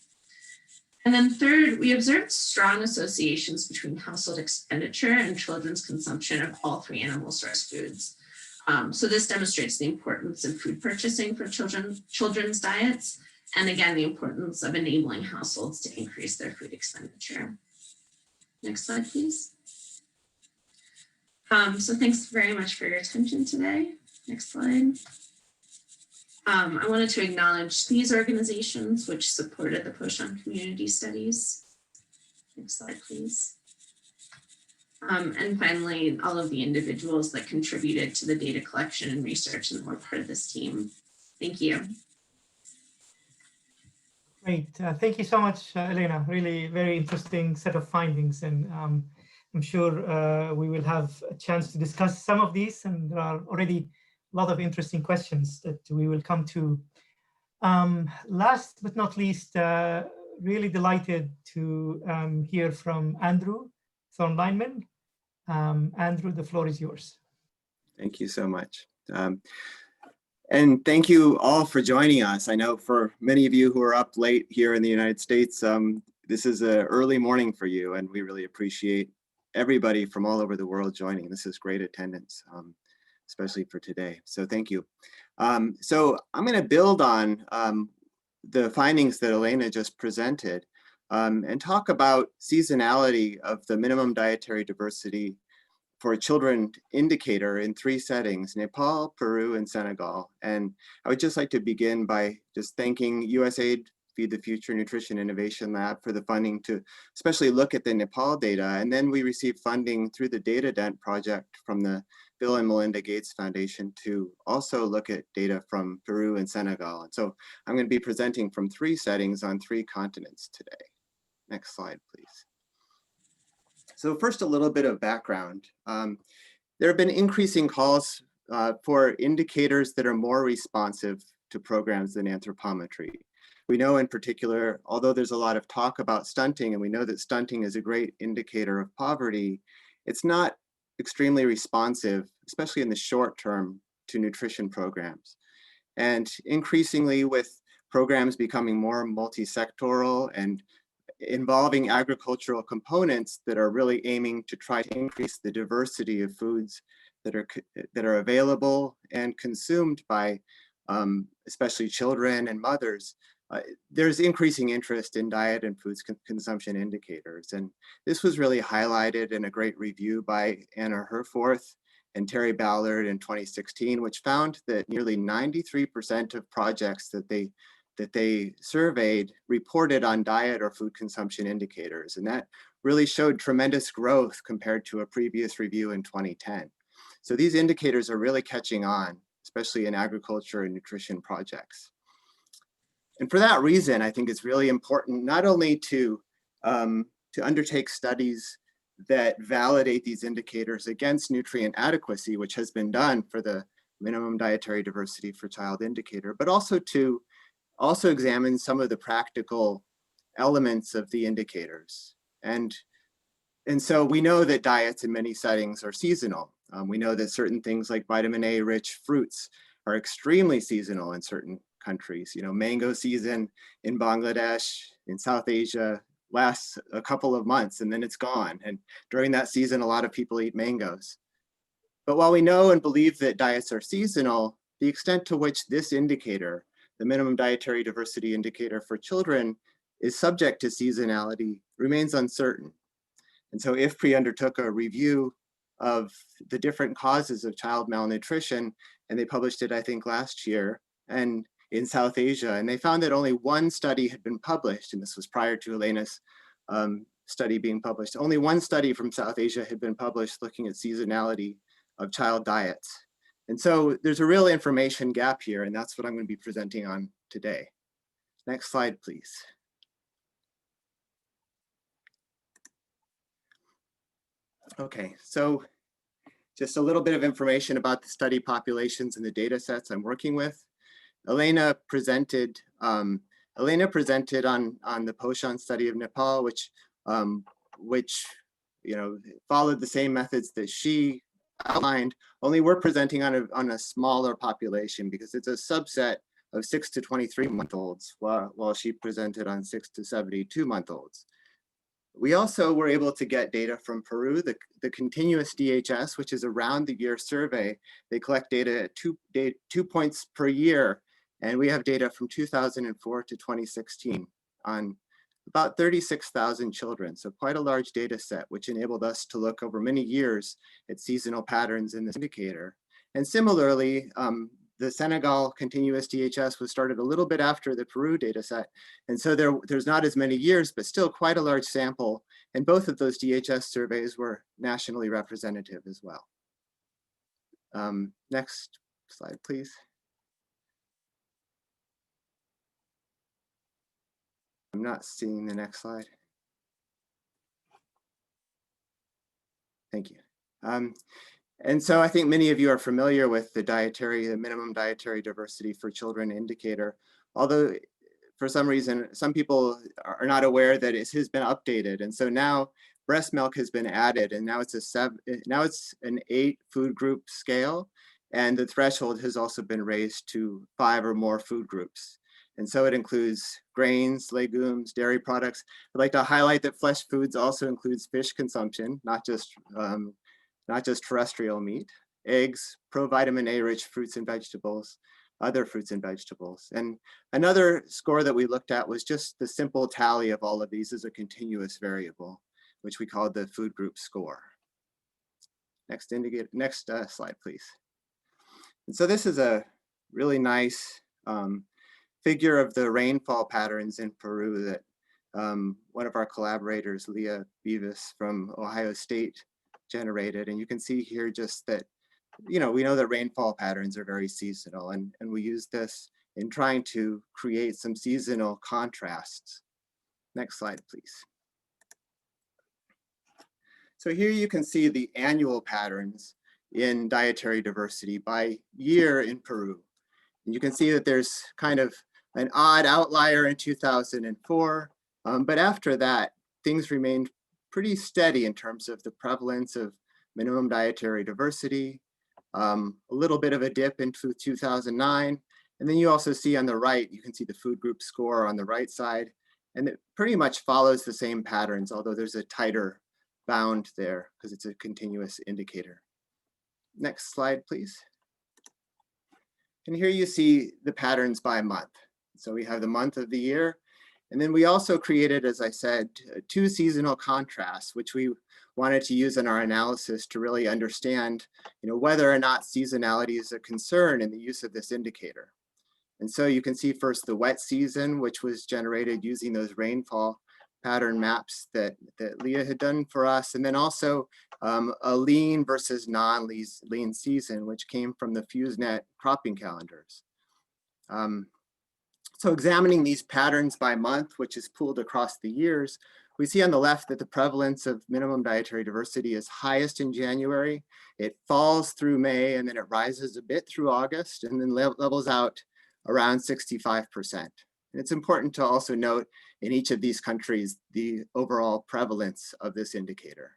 And then third, we observed strong associations between household expenditure and children's consumption of all 3 animal source foods. So this demonstrates the importance of food purchasing for children's diets, and again, the importance of enabling households to increase their food expenditure. Next slide, please. So thanks very much for your attention today. Next slide. I wanted to acknowledge these organizations which supported the push on community studies. Next slide, please. And finally, all of the individuals that contributed to the data collection and research and were part of this team. Thank you. Great. Thank you so much, Elena. Really very interesting set of findings. And I'm sure we will have a chance to discuss some of these. And there are already a lot of interesting questions that we will come to. Last but not least, really delighted to hear from Andrew Thorne-Lineman. Andrew, the floor is yours. Thank you so much. And thank you all for joining us. I know for many of you who are up late here in the United States, this is an early morning for you, and we really appreciate everybody from all over the world joining. This is great attendance, especially for today. So thank you. So I'm going to build on the findings that Elena just presented and talk about seasonality of the minimum dietary diversity for children indicator in 3 settings: Nepal, Peru, and Senegal. And I would just like to begin by just thanking USAID Feed the Future Nutrition Innovation Lab for the funding to especially look at the Nepal data. And then we received funding through the DataDent project from the Bill and Melinda Gates Foundation to also look at data from Peru and Senegal. And so I'm going to be presenting from 3 settings on 3 continents today. Next slide, please. So first, a little bit of background. There have been increasing calls for indicators that are more responsive to programs than anthropometry. We know in particular, although there's a lot of talk about stunting, and we know that stunting is a great indicator of poverty, it's not extremely responsive, especially in the short term, to nutrition programs. And increasingly, with programs becoming more multi-sectoral and involving agricultural components that are really aiming to try to increase the diversity of foods that are available and consumed by especially children and mothers, there's increasing interest in diet and foods consumption indicators. And this was really highlighted in a great review by Anna Herforth and Terry Ballard in 2016, which found that nearly 93% of projects that they surveyed reported on diet or food consumption indicators. And that really showed tremendous growth compared to a previous review in 2010. So these indicators are really catching on, especially in agriculture and nutrition projects. And for that reason, I think it's really important not only to undertake studies that validate these indicators against nutrient adequacy, which has been done for the minimum dietary diversity for child indicator, but also to examine some of the practical elements of the indicators. And so we know that diets in many settings are seasonal. We know that certain things like vitamin A rich fruits are extremely seasonal in certain countries. You know, mango season in Bangladesh, in South Asia, lasts a couple of months and then it's gone. And during that season, a lot of people eat mangoes. But while we know and believe that diets are seasonal, the extent to which this indicator, the minimum dietary diversity indicator for children, is subject to seasonality remains uncertain. And so IFPRI undertook a review of the different causes of child malnutrition, and they published it, I think, last year, and in South Asia. And they found that only 1 study had been published, and this was prior to Elena's study being published. Only 1 study from South Asia had been published looking at seasonality of child diets. And so there's a real information gap here, and that's what I'm going to be presenting on today. Next slide, please. Okay, so just a little bit of information about the study populations and the data sets I'm working with. Elena presented on the Poshan study of Nepal, which followed the same methods that she outlined, only we're presenting on a smaller population because it's a subset of 6 to 23-month-olds, while she presented on 6 to 72-month-olds. We also were able to get data from Peru, the continuous DHS, which is a round-the-year survey. They collect data at 2 points per year, and we have data from 2004 to 2016 on about 36,000 children, so quite a large data set, which enabled us to look over many years at seasonal patterns in this indicator. And similarly, the Senegal continuous DHS was started a little bit after the Peru data set. And so there's not as many years, but still quite a large sample. And both of those DHS surveys were nationally representative as well. Next slide, please. I'm not seeing the next slide. Thank you. And so I think many of you are familiar with the minimum dietary diversity for children indicator, although for some reason, some people are not aware that it has been updated. And so now breast milk has been added, and now it's an 8 food group scale. And the threshold has also been raised to 5 or more food groups. And so it includes grains, legumes, dairy products. I'd like to highlight that flesh foods also includes fish consumption, not just terrestrial meat, eggs, provitamin A rich fruits and vegetables, other fruits and vegetables. And another score that we looked at was just the simple tally of all of these as a continuous variable, which we called the food group score. Next slide, please. And so this is a really nice figure of the rainfall patterns in Peru that one of our collaborators, Leah Beavis from Ohio State, generated. And you can see here just that, we know that rainfall patterns are very seasonal, and we use this in trying to create some seasonal contrasts. Next slide, please. So here you can see the annual patterns in dietary diversity by year in Peru. And you can see that there's kind of an odd outlier in 2004, but after that, things remained pretty steady in terms of the prevalence of minimum dietary diversity, a little bit of a dip into 2009. And then you also see on the right, you can see the food group score on the right side, and it pretty much follows the same patterns, although there's a tighter bound there because it's a continuous indicator. Next slide, please. And here you see the patterns by month. So we have the month of the year, and then we also created, as I said, 2 seasonal contrasts, which we wanted to use in our analysis to really understand, whether or not seasonality is a concern in the use of this indicator. And so you can see first the wet season, which was generated using those rainfall pattern maps that Leah had done for us, and then also a lean versus non-lean season, which came from the FuseNet cropping calendars. So examining these patterns by month, which is pooled across the years, we see on the left that the prevalence of minimum dietary diversity is highest in January. It falls through May, and then it rises a bit through August, and then levels out around 65%. And it's important to also note in each of these countries the overall prevalence of this indicator.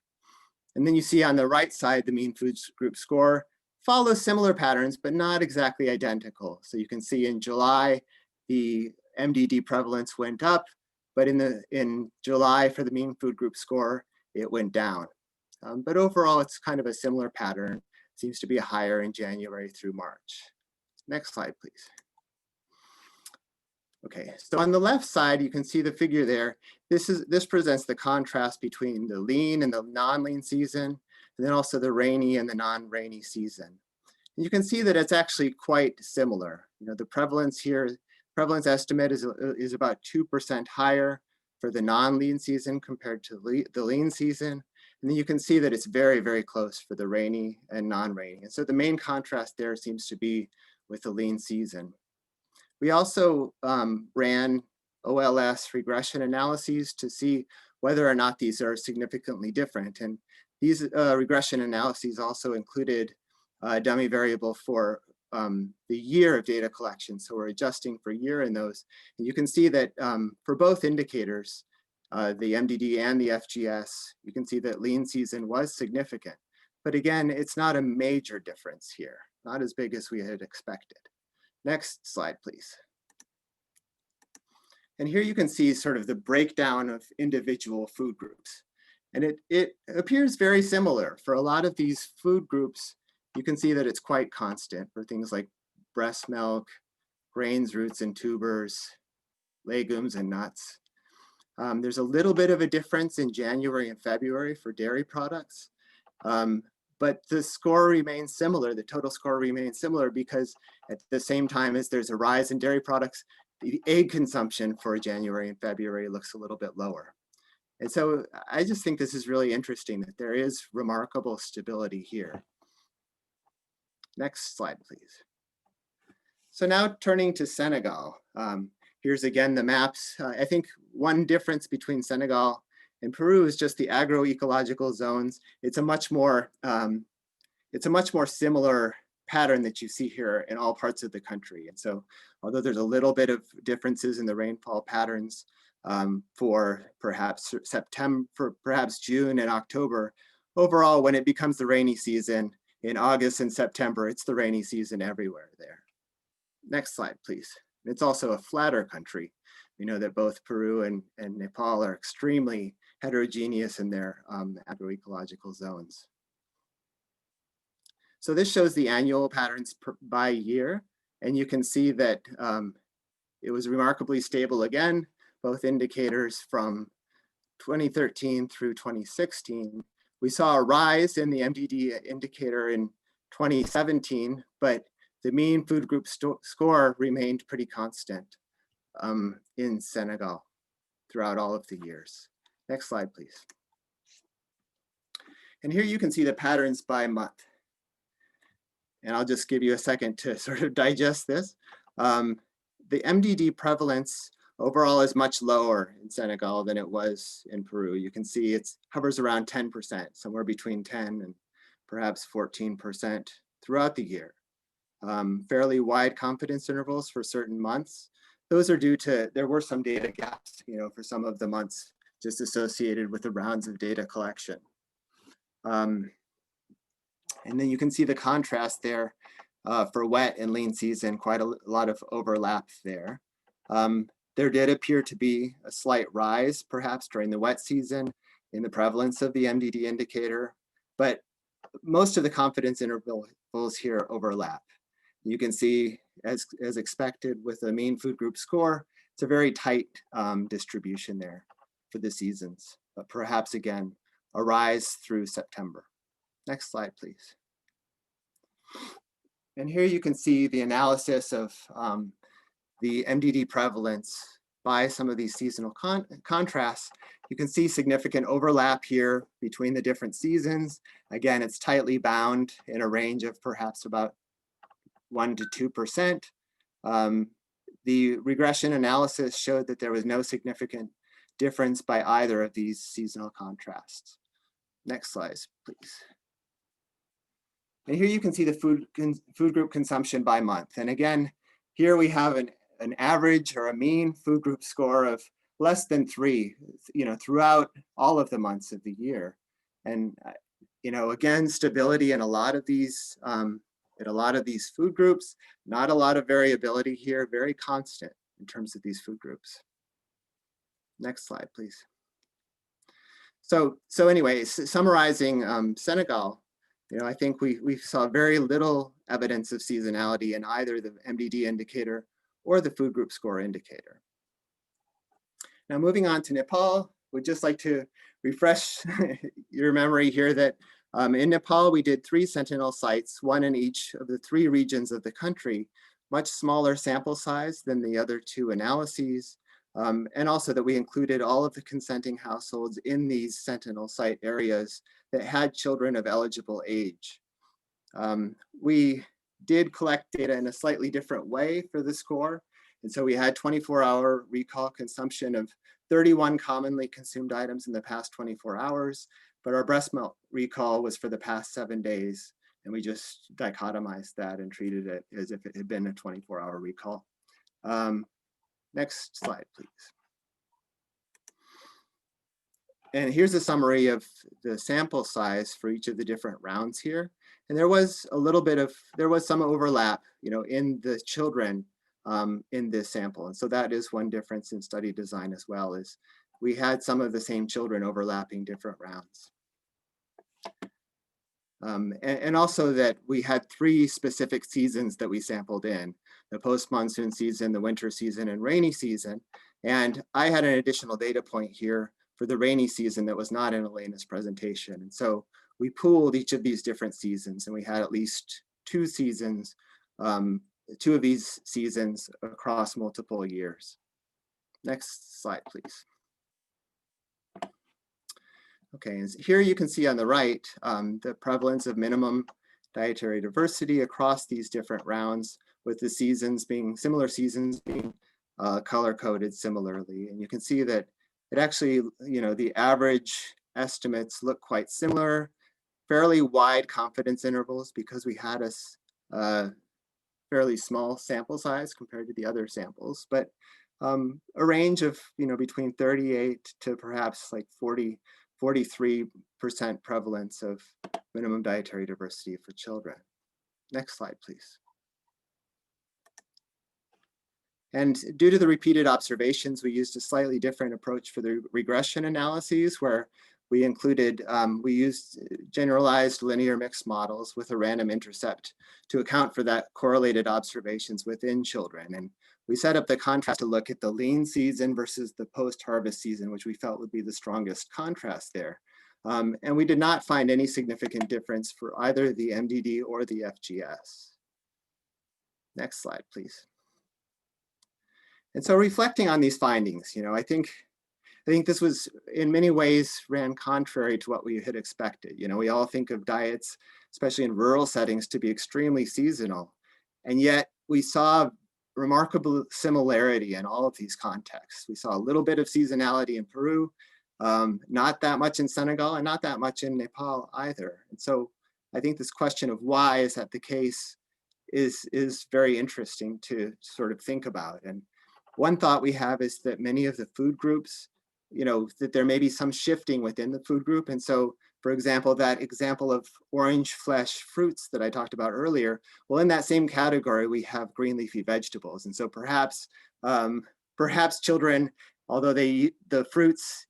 And then you see on the right side, the mean food group score follows similar patterns, but not exactly identical. So you can see in July, the MDD prevalence went up, but in July for the mean food group score, it went down. But overall, it's kind of a similar pattern. Seems to be higher in January through March. Next slide, please. Okay, so on the left side, you can see the figure there. This presents the contrast between the lean and the non-lean season, and then also the rainy and the non-rainy season. And you can see that it's actually quite similar. The prevalence here, prevalence estimate is about 2% higher for the non-lean season compared to the lean season. And then you can see that it's very, very close for the rainy and non-rainy. And so the main contrast there seems to be with the lean season. We also ran OLS regression analyses to see whether or not these are significantly different. And these regression analyses also included a dummy variable for the year of data collection. So we're adjusting for year in those. And you can see that for both indicators, the MDD and the FGS, you can see that lean season was significant. But again, it's not a major difference here, not as big as we had expected. Next slide, please. And here you can see sort of the breakdown of individual food groups. And it appears very similar. For a lot of these food groups, you can see that it's quite constant for things like breast milk, grains, roots, and tubers, legumes, and nuts. There's a little bit of a difference in January and February for dairy products. But the score remains similar, the total score remains similar because at the same time as there's a rise in dairy products, the egg consumption for January and February looks a little bit lower. And so I just think this is really interesting that there is remarkable stability here. Next slide, please. So now turning to Senegal. Here's again the maps. I think one difference between Senegal and Peru is just the agroecological zones. It's a much more similar pattern that you see here in all parts of the country. And so although there's a little bit of differences in the rainfall patterns for perhaps June and October, overall, when it becomes the rainy season in August and September, it's the rainy season everywhere there. Next slide, please. It's also a flatter country. We know that both Peru and Nepal are extremely heterogeneous in their agroecological zones. So this shows the annual patterns by year, and you can see that it was remarkably stable again, both indicators from 2013 through 2016, We saw a rise in the MDD indicator in 2017, but the mean food group score remained pretty constant in Senegal throughout all of the years. Next slide, please. And here you can see the patterns by month. And I'll just give you a second to sort of digest this. The MDD prevalence overall is much lower in Senegal than it was in Peru. You can see it hovers around 10%, somewhere between 10 and perhaps 14% throughout the year. Fairly wide confidence intervals for certain months. Those are due to, there were some data gaps, for some of the months just associated with the rounds of data collection. And then you can see the contrast there for wet and lean season, quite a lot of overlap there. There did appear to be a slight rise, perhaps during the wet season, in the prevalence of the MDD indicator, but most of the confidence intervals here overlap. You can see, as expected with the mean food group score, it's a very tight distribution there for the seasons, but perhaps again, a rise through September. Next slide, please. And here you can see the analysis of the MDD prevalence by some of these seasonal contrasts. You can see significant overlap here between the different seasons. Again, it's tightly bound in a range of perhaps about 1 to 2%. The regression analysis showed that there was no significant difference by either of these seasonal contrasts. Next slide, please. And here you can see the food group consumption by month. And again, here we have an average or a mean food group score of less than 3, throughout all of the months of the year. And again, stability in a lot of these food groups, not a lot of variability here, very constant in terms of these food groups. Next slide, please. So anyways, summarizing Senegal, I think we saw very little evidence of seasonality in either the MDD indicator or the food group score indicator. Now moving on to Nepal, we'd just like to refresh your memory here that in Nepal, we did 3 sentinel sites, 1 in each of the 3 regions of the country, much smaller sample size than the other 2 analyses, and also that we included all of the consenting households in these sentinel site areas that had children of eligible age. We did collect data in a slightly different way for the score. And so we had 24-hour recall consumption of 31 commonly consumed items in the past 24 hours, but our breast milk recall was for the past 7 days. And we just dichotomized that and treated it as if it had been a 24-hour recall. Next slide, please. And here's a summary of the sample size for each of the different rounds here. And there was some overlap, in the children in this sample. And so that is one difference in study design as well, is we had some of the same children overlapping different rounds. And also that we had 3 specific seasons that we sampled in, the post-monsoon season, the winter season, and rainy season. And I had an additional data point here for the rainy season that was not in Elena's presentation. And so we pooled each of these different seasons, and we had at least 2 seasons, 2 of these seasons across multiple years. Next slide, please. Okay, and here you can see on the right, the prevalence of minimum dietary diversity across these different rounds, with the seasons being, similar seasons being color-coded similarly. And you can see that it actually, the average estimates look quite similar, fairly wide confidence intervals because we had a fairly small sample size compared to the other samples, but a range of, between 38 to perhaps like 43% prevalence of minimum dietary diversity for children. Next slide, please. And due to the repeated observations, we used a slightly different approach for the regression analyses, where we included, we used generalized linear mixed models with a random intercept to account for that correlated observations within children. And we set up the contrast to look at the lean season versus the post-harvest season, which we felt would be the strongest contrast there. And we did not find any significant difference for either the MDD or the FGS. Next slide, please. And so reflecting on these findings, I think this was in many ways ran contrary to what we had expected. We all think of diets, especially in rural settings, to be extremely seasonal. And yet we saw remarkable similarity in all of these contexts. We saw a little bit of seasonality in Peru, not that much in Senegal, and not that much in Nepal either. And so I think this question of why is that the case is very interesting to sort of think about. And one thought we have is that many of the food groups, that there may be some shifting within the food group. And so, for example, that example of orange flesh fruits that I talked about earlier, well, in that same category, we have green leafy vegetables. And so perhaps children, although they eat the fruits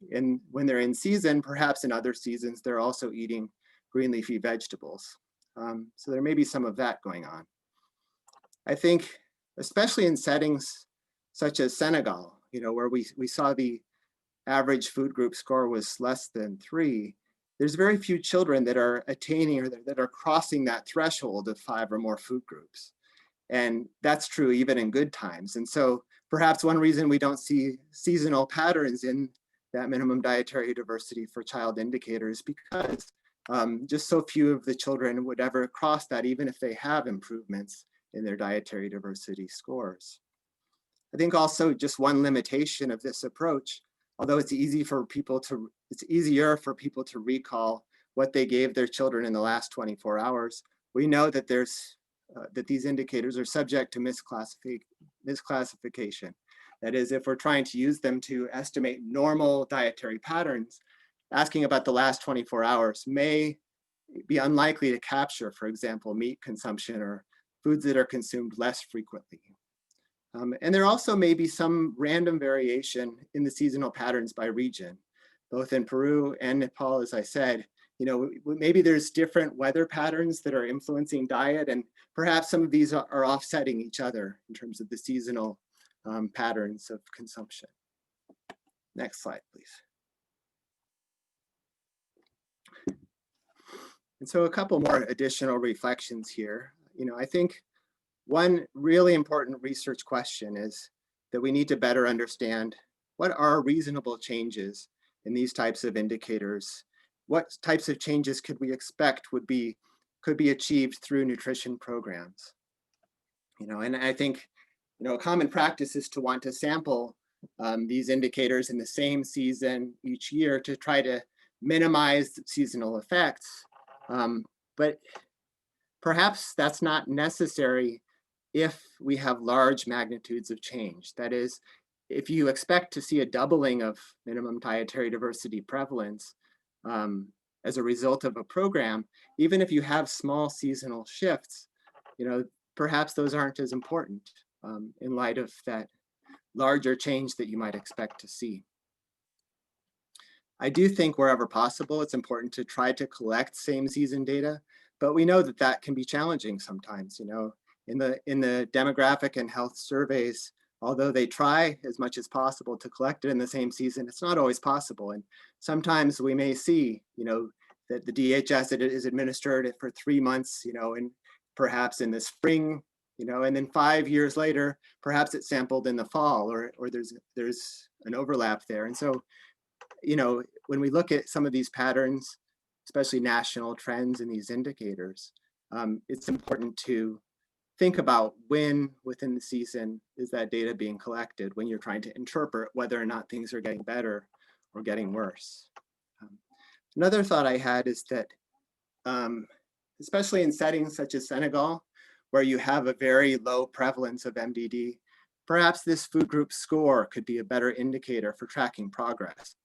when they're in season, perhaps in other seasons, they're also eating green leafy vegetables. So there may be some of that going on. I think, especially in settings such as Senegal, where we saw the average food group score was less than 3, there's very few children that are attaining or that are crossing that threshold of 5 or more food groups. And that's true even in good times. And so perhaps one reason we don't see seasonal patterns in that minimum dietary diversity for child indicators, because just so few of the children would ever cross that, even if they have improvements in their dietary diversity scores. I think also just one limitation of this approach, although it's easier for people to recall what they gave their children in the last 24 hours, we know that that these indicators are subject to misclassification. That is, if we're trying to use them to estimate normal dietary patterns, asking about the last 24 hours may be unlikely to capture, for example, meat consumption or foods that are consumed less frequently. And there also may be some random variation in the seasonal patterns by region, both in Peru and Nepal, as I said. Maybe there's different weather patterns that are influencing diet, and perhaps some of these are offsetting each other in terms of the seasonal patterns of consumption. Next slide, please. And so a couple more additional reflections here. I think one really important research question is that we need to better understand what are reasonable changes in these types of indicators. What types of changes could we expect could be achieved through nutrition programs? And I think, a common practice is to want to sample these indicators in the same season each year to try to minimize seasonal effects. But perhaps that's not necessary if we have large magnitudes of change. That is, if you expect to see a doubling of minimum dietary diversity prevalence as a result of a program, even if you have small seasonal shifts, perhaps those aren't as important in light of that larger change that you might expect to see. I do think wherever possible, it's important to try to collect same season data, but we know that that can be challenging sometimes. In the demographic and health surveys, although they try as much as possible to collect it in the same season, it's not always possible. And sometimes we may see, that the DHS is administered for 3 months, and perhaps in the spring, and then 5 years later, perhaps it's sampled in the fall, or there's an overlap there. And so, when we look at some of these patterns, especially national trends in these indicators, it's important to think about when within the season is that data being collected when you're trying to interpret whether or not things are getting better or getting worse. Another thought I had is that, especially in settings such as Senegal, where you have a very low prevalence of MDD, perhaps this food group score could be a better indicator for tracking progress.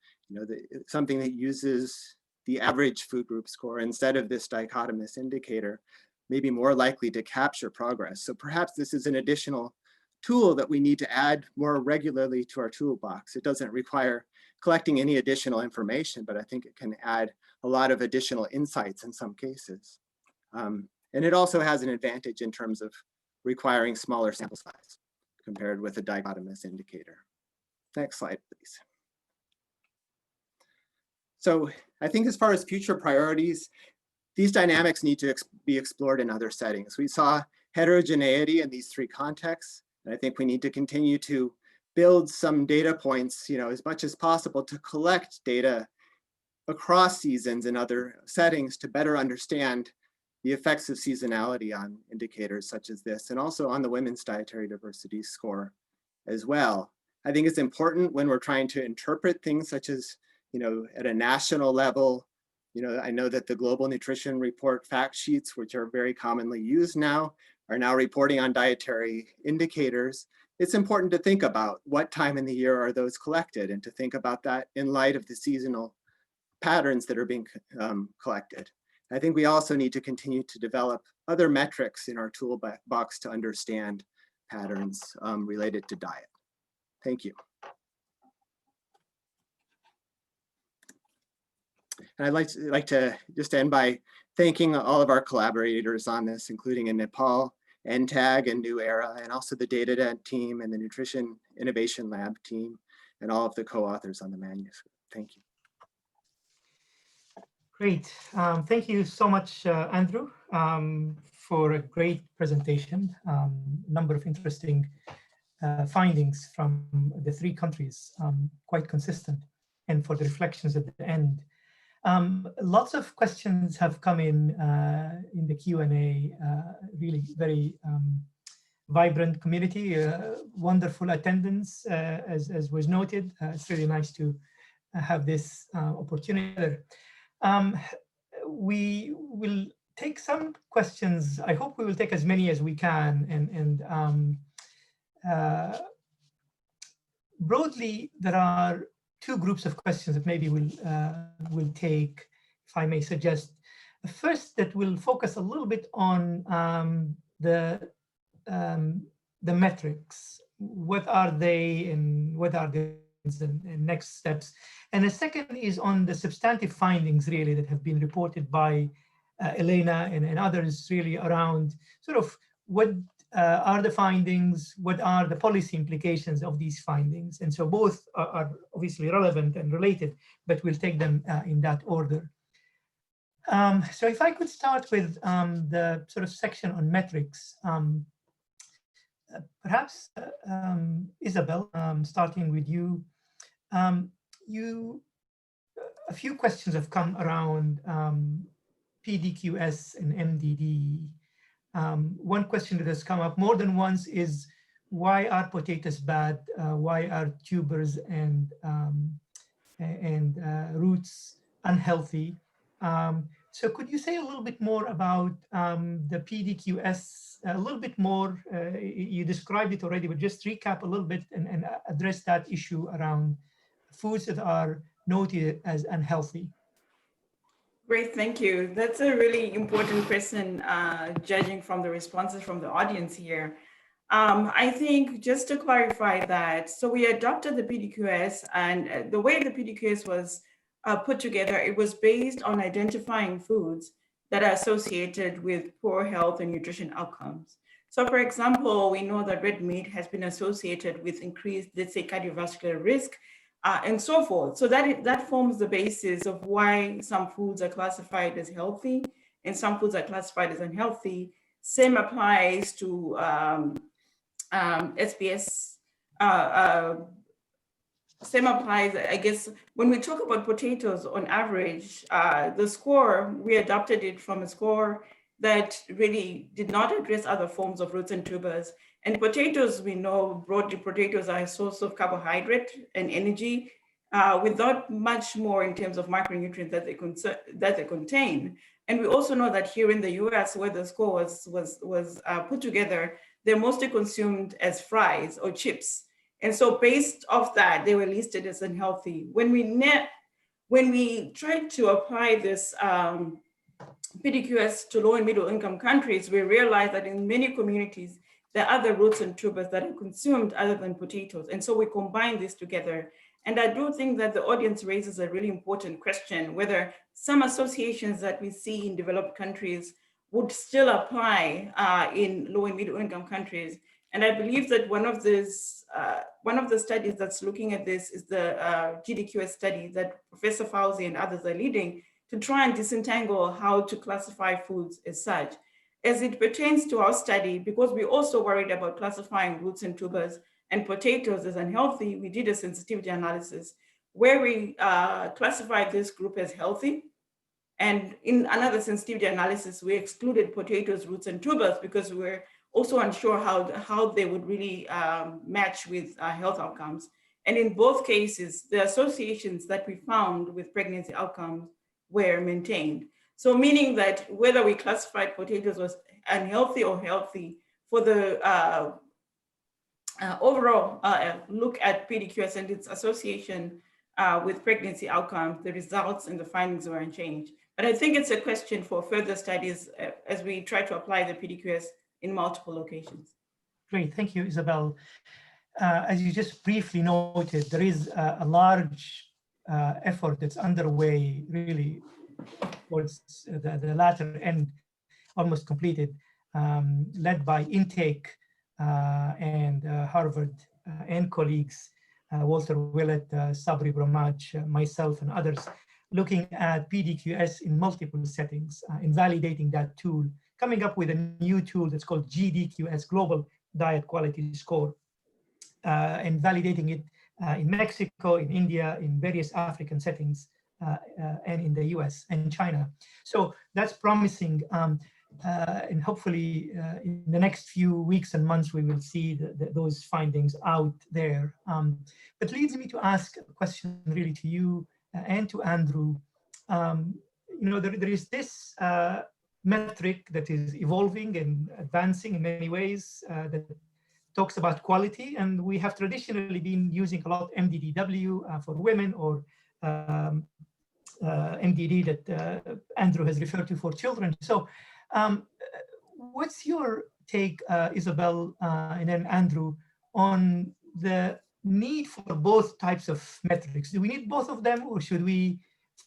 Something that uses the average food group score instead of this dichotomous indicator may be more likely to capture progress. So perhaps this is an additional tool that we need to add more regularly to our toolbox. It doesn't require collecting any additional information, but I think it can add a lot of additional insights in some cases. And it also has an advantage in terms of requiring smaller sample size compared with a dichotomous indicator. Next slide, please. So I think as far as future priorities, these dynamics need to be explored in other settings. We saw heterogeneity in these three contexts, and I think we need to continue to build some data points, as much as possible to collect data across seasons and other settings to better understand the effects of seasonality on indicators such as this, and also on the Women's Dietary Diversity Score as well. I think it's important when we're trying to interpret things such as, at a national level. I know that the Global Nutrition Report fact sheets, which are very commonly used now, are now reporting on dietary indicators. It's important to think about what time in the year are those collected, and to think about that in light of the seasonal patterns that are being collected. I think we also need to continue to develop other metrics in our toolbox to understand patterns related to diet. Thank you. And I'd like to just end by thanking all of our collaborators on this, including in Nepal, NTAG and New Era, and also the DataDent team and the Nutrition Innovation Lab team, and all of the co-authors on the manuscript. Thank you. Great. Thank you so much, Andrew, for a great presentation. Number of interesting findings from the three countries, quite consistent, and for the reflections at the end. Lots of questions have come in the Q&A, really very vibrant community, wonderful attendance, as was noted. It's really nice to have this opportunity. We will take some questions. I hope we will take as many as we can. And broadly, there are two groups of questions that maybe we'll take, if I may suggest. The first that will focus a little bit on the metrics. What are they, and what are the next steps? And the second is on the substantive findings, really, that have been reported by Elena and others, really around sort of what are the findings, what are the policy implications of these findings. And so both are obviously relevant and related, but we'll take them in that order. So if I could start with the sort of section on metrics, perhaps Isabel, starting with you. A few questions have come around PDQS and MDD. One question that has come up more than once is, why are potatoes bad? Why are tubers and roots unhealthy? So could you say a little bit more about the PDQS, a little bit more? You described it already, but just recap a little bit and address that issue around foods that are noted as unhealthy. Great, thank you. That's a really important question, judging from the responses from the audience here. I think just to clarify that, so we adopted the PDQS, and the way the PDQS was put together, it was based on identifying foods that are associated with poor health and nutrition outcomes. So for example, we know that red meat has been associated with increased, let's say, cardiovascular risk, and so forth. So that forms the basis of why some foods are classified as healthy and some foods are classified as unhealthy. Same applies to SBS. Same applies, I guess, when we talk about potatoes on average, the score, we adopted it from a score that really did not address other forms of roots and tubers. And potatoes, we know broadly potatoes are a source of carbohydrate and energy without much more in terms of micronutrients that they contain. And we also know that here in the US, where the score was put together, they're mostly consumed as fries or chips. And so based off that, they were listed as unhealthy. When we tried to apply this PDQS to low and middle income countries, we realized that in many communities, there are other roots and tubers that are consumed other than potatoes. And so we combine this together. And I do think that the audience raises a really important question, whether some associations that we see in developed countries would still apply in low and middle income countries. And I believe that one of the studies that's looking at this is the GDQS study that Professor Fauzi and others are leading to try and disentangle how to classify foods as such. As it pertains to our study, because we're also worried about classifying roots and tubers and potatoes as unhealthy, we did a sensitivity analysis where we classified this group as healthy. And in another sensitivity analysis, we excluded potatoes, roots, and tubers because we were also unsure how they would really match with health outcomes. And in both cases, the associations that we found with pregnancy outcomes were maintained. So meaning that whether we classified potatoes as unhealthy or healthy, for the overall look at PDQS and its association with pregnancy outcomes, the results and the findings were unchanged. But I think it's a question for further studies as we try to apply the PDQS in multiple locations. Great, thank you, Isabel. As you just briefly noted, there is a large effort that's underway, really, towards the latter end, almost completed, led by Intake and Harvard and colleagues, Walter Willett, Sabri Bromaj, myself, and others, looking at PDQS in multiple settings, invalidating that tool, coming up with a new tool that's called GDQS, Global Diet Quality Score, and validating it in Mexico, in India, in various African settings, and in the US and China. So that's promising. And hopefully in the next few weeks and months, we will see those findings out there. But leads me to ask a question really to you and to Andrew. There is this metric that is evolving and advancing in many ways that talks about quality, and we have traditionally been using a lot MDDW for women, or MDD that Andrew has referred to for children. So what's your take, Isabel, and then Andrew, on the need for both types of metrics? Do we need both of them, or should we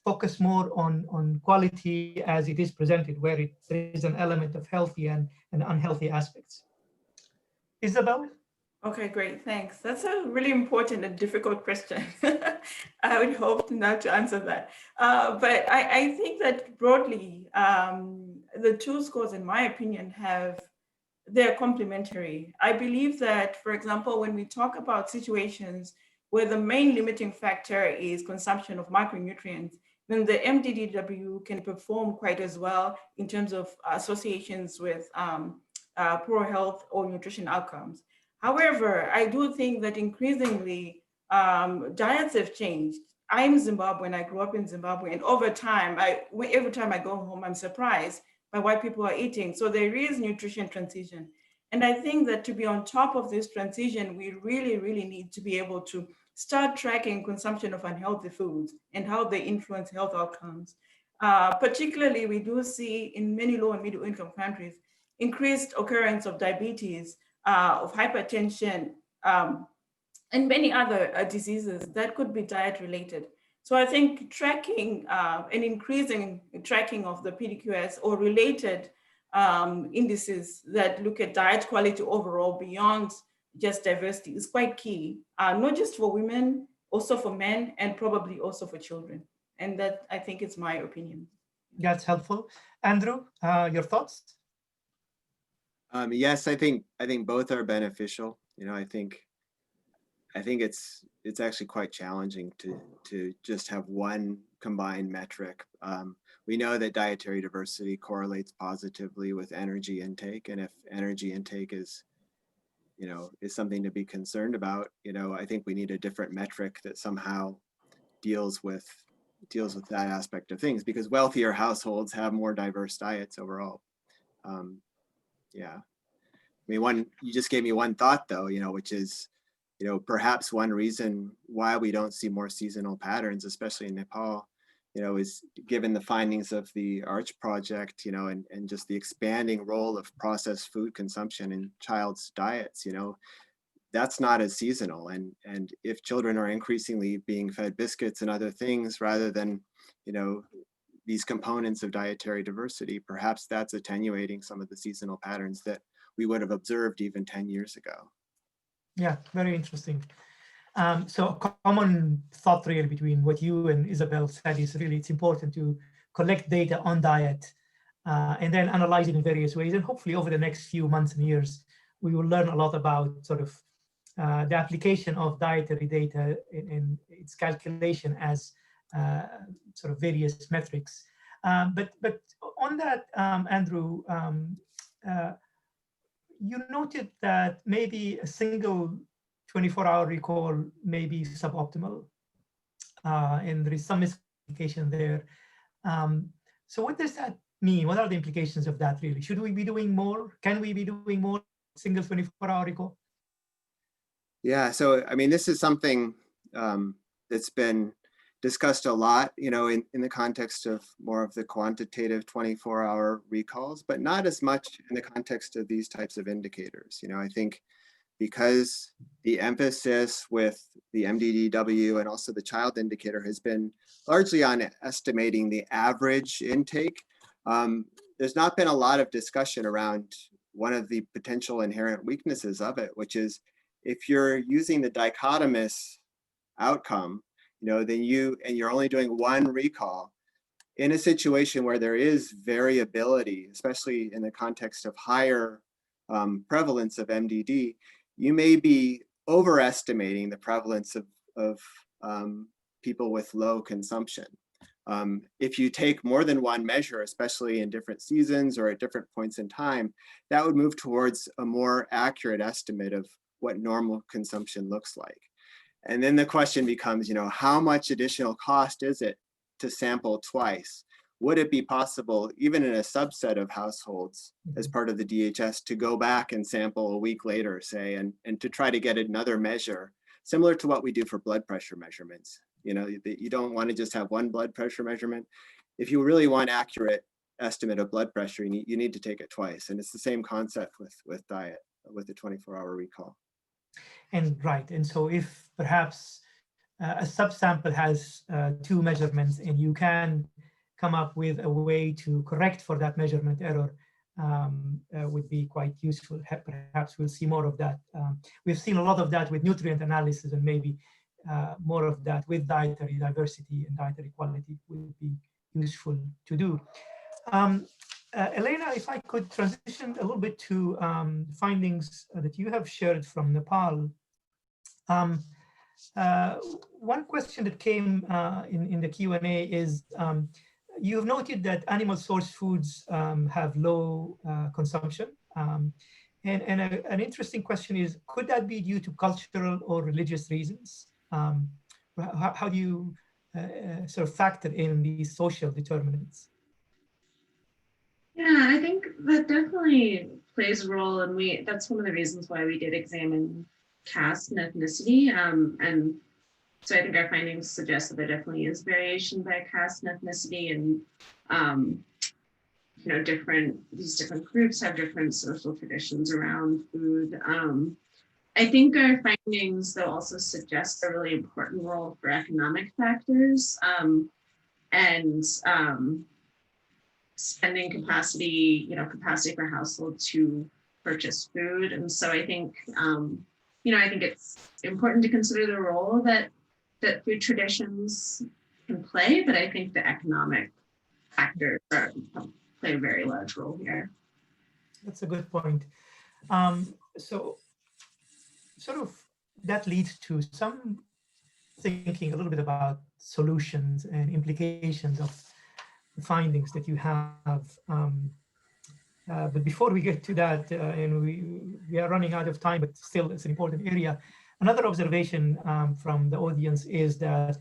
focus more on quality as it is presented, where there is an element of healthy and unhealthy aspects? Isabel? Okay, great, thanks. That's a really important and difficult question. I would hope not to answer that. But I think that broadly, the two scores, in my opinion, they're complementary. I believe that, for example, when we talk about situations where the main limiting factor is consumption of micronutrients, then the MDDW can perform quite as well in terms of associations with poor health or nutrition outcomes. However, I do think that increasingly diets have changed. I'm Zimbabwean, I grew up in Zimbabwe, and over time, every time I go home, I'm surprised by what people are eating. So there is nutrition transition. And I think that to be on top of this transition, we really, really need to be able to start tracking consumption of unhealthy foods and how they influence health outcomes. Particularly, we do see in many low and middle income countries, increased occurrence of diabetes, of hypertension, and many other diseases that could be diet related. So I think tracking and increasing tracking of the PDQS or related indices that look at diet quality overall beyond just diversity is quite key, not just for women, also for men, and probably also for children. And that, I think, is my opinion. That's helpful. Andrew, your thoughts? Yes, I think both are beneficial. I think it's actually quite challenging to just have one combined metric. We know that dietary diversity correlates positively with energy intake, and if energy intake is something to be concerned about, I think we need a different metric that somehow deals with that aspect of things, because wealthier households have more diverse diets overall. Yeah, I mean, you just gave me one thought though, which is, perhaps one reason why we don't see more seasonal patterns, especially in Nepal, is given the findings of the ARCH project, and just the expanding role of processed food consumption in child's diets, that's not as seasonal. And if children are increasingly being fed biscuits and other things rather than, these components of dietary diversity, perhaps that's attenuating some of the seasonal patterns that we would have observed even 10 years ago. Yeah, very interesting. So a common thought really between what you and Isabel said is really it's important to collect data on diet and then analyze it in various ways. And hopefully over the next few months and years, we will learn a lot about sort of the application of dietary data in its calculation as sort of various metrics. But on that, Andrew, you noted that maybe a single 24-hour recall may be suboptimal, and there is some miscommunication there. So what does that mean? What are the implications of that really? Should we be doing more? Can we be doing more single 24-hour recall? Yeah, so I mean, this is something that's been discussed a lot, you know, in the context of more of the quantitative 24-hour recalls, but not as much in the context of these types of indicators. You know, I think because the emphasis with the MDDW and also the child indicator has been largely on estimating the average intake, there's not been a lot of discussion around one of the potential inherent weaknesses of it, which is if you're using the dichotomous outcome, you know, then you're only doing one recall in a situation where there is variability, especially in the context of higher prevalence of MDD, you may be overestimating the prevalence of people with low consumption. If you take more than one measure, especially in different seasons or at different points in time, that would move towards a more accurate estimate of what normal consumption looks like. And then the question becomes, you know, how much additional cost is it to sample twice? Would it be possible, even in a subset of households as part of the DHS, to go back and sample a week later, say, and to try to get another measure, similar to what we do for blood pressure measurements? You know, you don't want to just have one blood pressure measurement. If you really want accurate estimate of blood pressure, you need to take it twice. And it's the same concept with diet, with the 24-hour recall. And right, and so if perhaps a subsample has two measurements and you can come up with a way to correct for that measurement error, would be quite useful. Perhaps we'll see more of that. We've seen a lot of that with nutrient analysis, and maybe more of that with dietary diversity and dietary quality would be useful to do. Elena, if I could transition a little bit to findings that you have shared from Nepal. One question that came in the Q&A is, you've noted that animal source foods have low consumption. And an interesting question is, could that be due to cultural or religious reasons? How do you sort of factor in these social determinants? Yeah, I think that definitely plays a role, and that's one of the reasons why we did examine caste and ethnicity. And so I think our findings suggest that there definitely is variation by caste and ethnicity, and you know, these different groups have different social traditions around food. I think our findings, though, also suggest a really important role for economic factors and spending capacity, capacity for household to purchase food. And so I think, I think it's important to consider the role that food traditions can play, but I think the economic factors play a very large role here. That's a good point. So sort of that leads to some thinking a little bit about solutions and implications of the findings that you have. But before we get to that, and we are running out of time, but still it's an important area. Another observation from the audience is that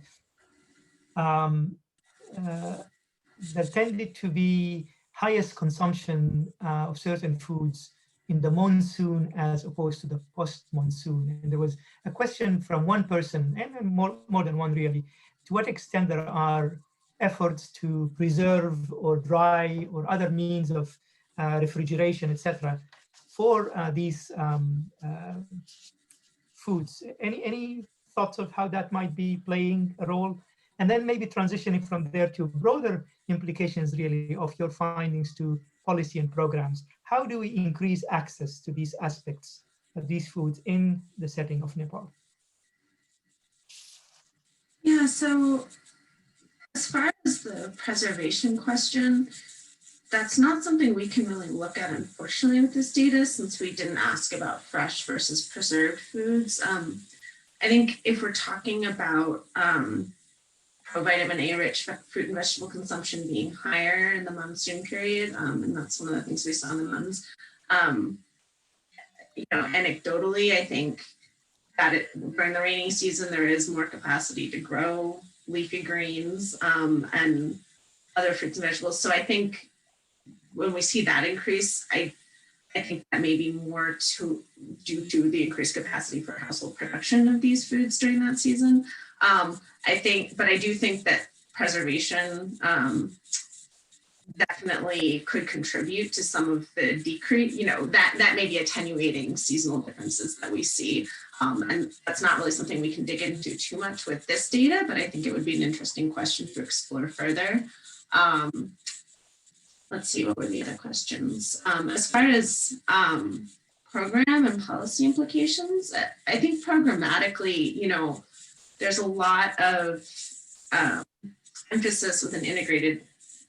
there tended to be highest consumption of certain foods in the monsoon as opposed to the post-monsoon. And there was a question from one person, and more than one really, to what extent there are efforts to preserve or dry or other means of refrigeration, etc., for these foods. Any thoughts of how that might be playing a role? And then maybe transitioning from there to broader implications really of your findings to policy and programs. How do we increase access to these aspects of these foods in the setting of Nepal? Yeah, so as far as the preservation question, that's not something we can really look at, unfortunately, with this data, since we didn't ask about fresh versus preserved foods. I think if we're talking about provitamin A-rich fruit and vegetable consumption being higher in the monsoon period, and that's one of the things we saw in the months. Anecdotally, I think that during the rainy season, there is more capacity to grow leafy greens and other fruits and vegetables. So I think when we see that increase, I think that may be more due to the increased capacity for household production of these foods during that season. But I do think that preservation definitely could contribute to some of the decrease, that may be attenuating seasonal differences that we see. And that's not really something we can dig into too much with this data, but I think it would be an interesting question to explore further. Let's see, what were the other questions? As far as program and policy implications, I think programmatically, there's a lot of emphasis within integrated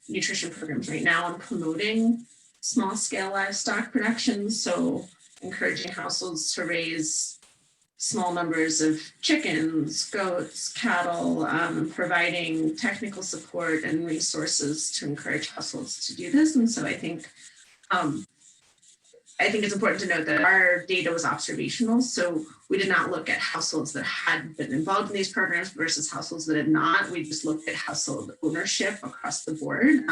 nutrition programs right now on promoting small scale livestock production. So encouraging households to raise small numbers of chickens, goats, cattle, providing technical support and resources to encourage households to do this. And so I think it's important to note that our data was observational. So we did not look at households that had been involved in these programs versus households that had not. We just looked at household ownership across the board.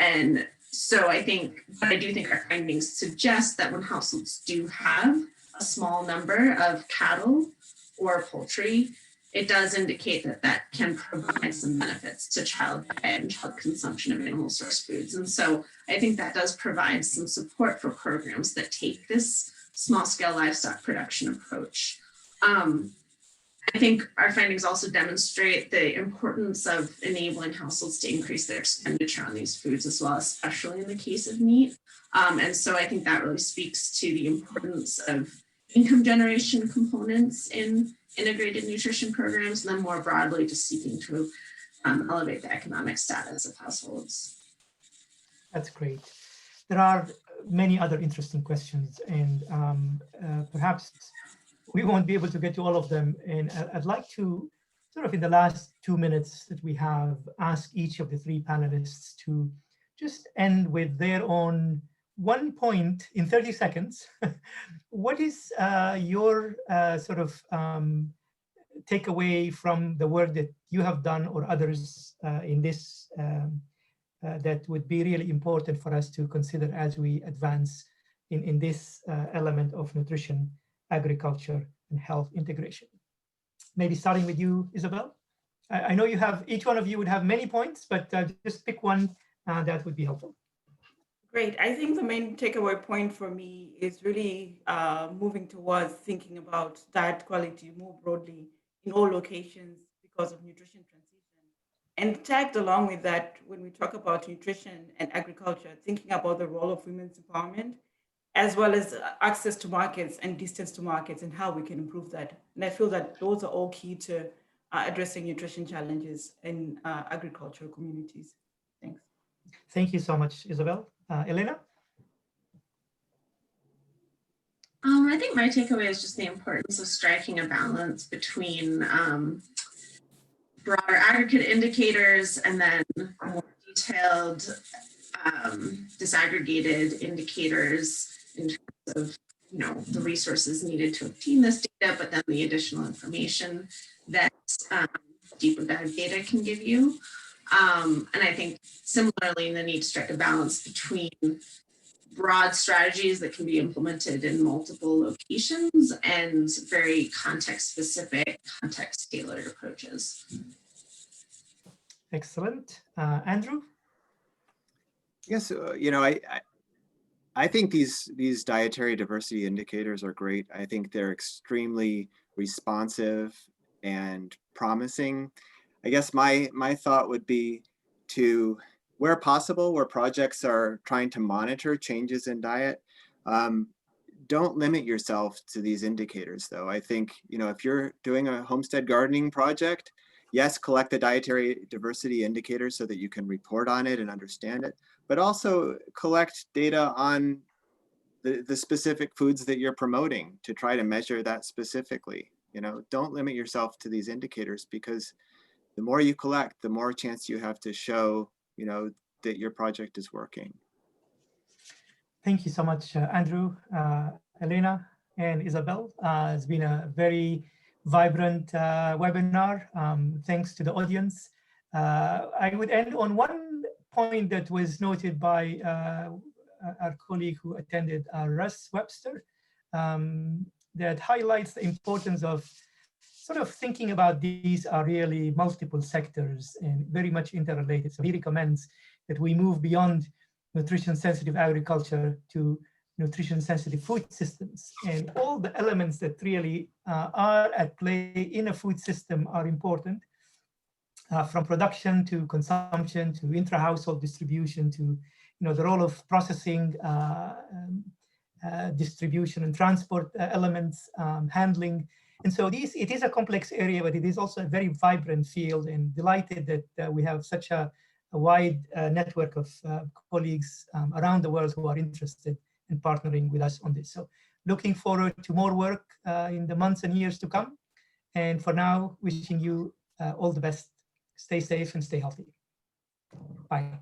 And so I do think our findings suggest that when households do have a small number of cattle or poultry, it does indicate that can provide some benefits to child diet and child consumption of animal source foods. And so I think that does provide some support for programs that take this small scale livestock production approach. I think our findings also demonstrate the importance of enabling households to increase their expenditure on these foods as well, especially in the case of meat. And so I think that really speaks to the importance of income generation components in integrated nutrition programs, and then more broadly just seeking to elevate the economic status of households. That's great. There are many other interesting questions, and perhaps we won't be able to get to all of them. And I'd like to sort of in the last 2 minutes that we have, ask each of the three panelists to just end with their own one point in 30 seconds. What is your sort of takeaway from the work that you have done or others in this that would be really important for us to consider as we advance in this element of nutrition, agriculture, and health integration? Maybe starting with you, Isabel. I know you have, each one of you would have many points, but just pick one that would be helpful. Great. I think the main takeaway point for me is really moving towards thinking about diet quality more broadly in all locations because of nutrition transition. And tagged along with that, when we talk about nutrition and agriculture, thinking about the role of women's empowerment, as well as access to markets and distance to markets and how we can improve that. And I feel that those are all key to addressing nutrition challenges in agricultural communities. Thanks. Thank you so much, Isabel. Elena? I think my takeaway is just the importance of striking a balance between broader aggregate indicators and then more detailed disaggregated indicators in terms of the resources needed to obtain this data, but then the additional information that deeper dive data can give you. And I think similarly, the need to strike a balance between broad strategies that can be implemented in multiple locations and very context-specific, context-tailored approaches. Excellent. Andrew? Yes, I think these dietary diversity indicators are great. I think they're extremely responsive and promising. I guess my thought would be to, where possible, where projects are trying to monitor changes in diet, don't limit yourself to these indicators though. I think, if you're doing a homestead gardening project, yes, collect the dietary diversity indicator so that you can report on it and understand it, but also collect data on the specific foods that you're promoting to try to measure that specifically. Don't limit yourself to these indicators, because the more you collect, the more chance you have to show, that your project is working. Thank you so much, Andrew, Elena, and Isabel. It's been a very vibrant webinar. Thanks to the audience. I would end on one point that was noted by our colleague who attended, Russ Webster, that highlights the importance of sort of thinking about these are really multiple sectors and very much interrelated. So he recommends that we move beyond nutrition-sensitive agriculture to nutrition-sensitive food systems. And all the elements that really are at play in a food system are important, from production to consumption to intra-household distribution to the role of processing, distribution and transport elements, handling. And so it is a complex area, but it is also a very vibrant field, and delighted that we have such a wide network of colleagues around the world who are interested in partnering with us on this. So looking forward to more work in the months and years to come. And for now, wishing you all the best. Stay safe and stay healthy. Bye.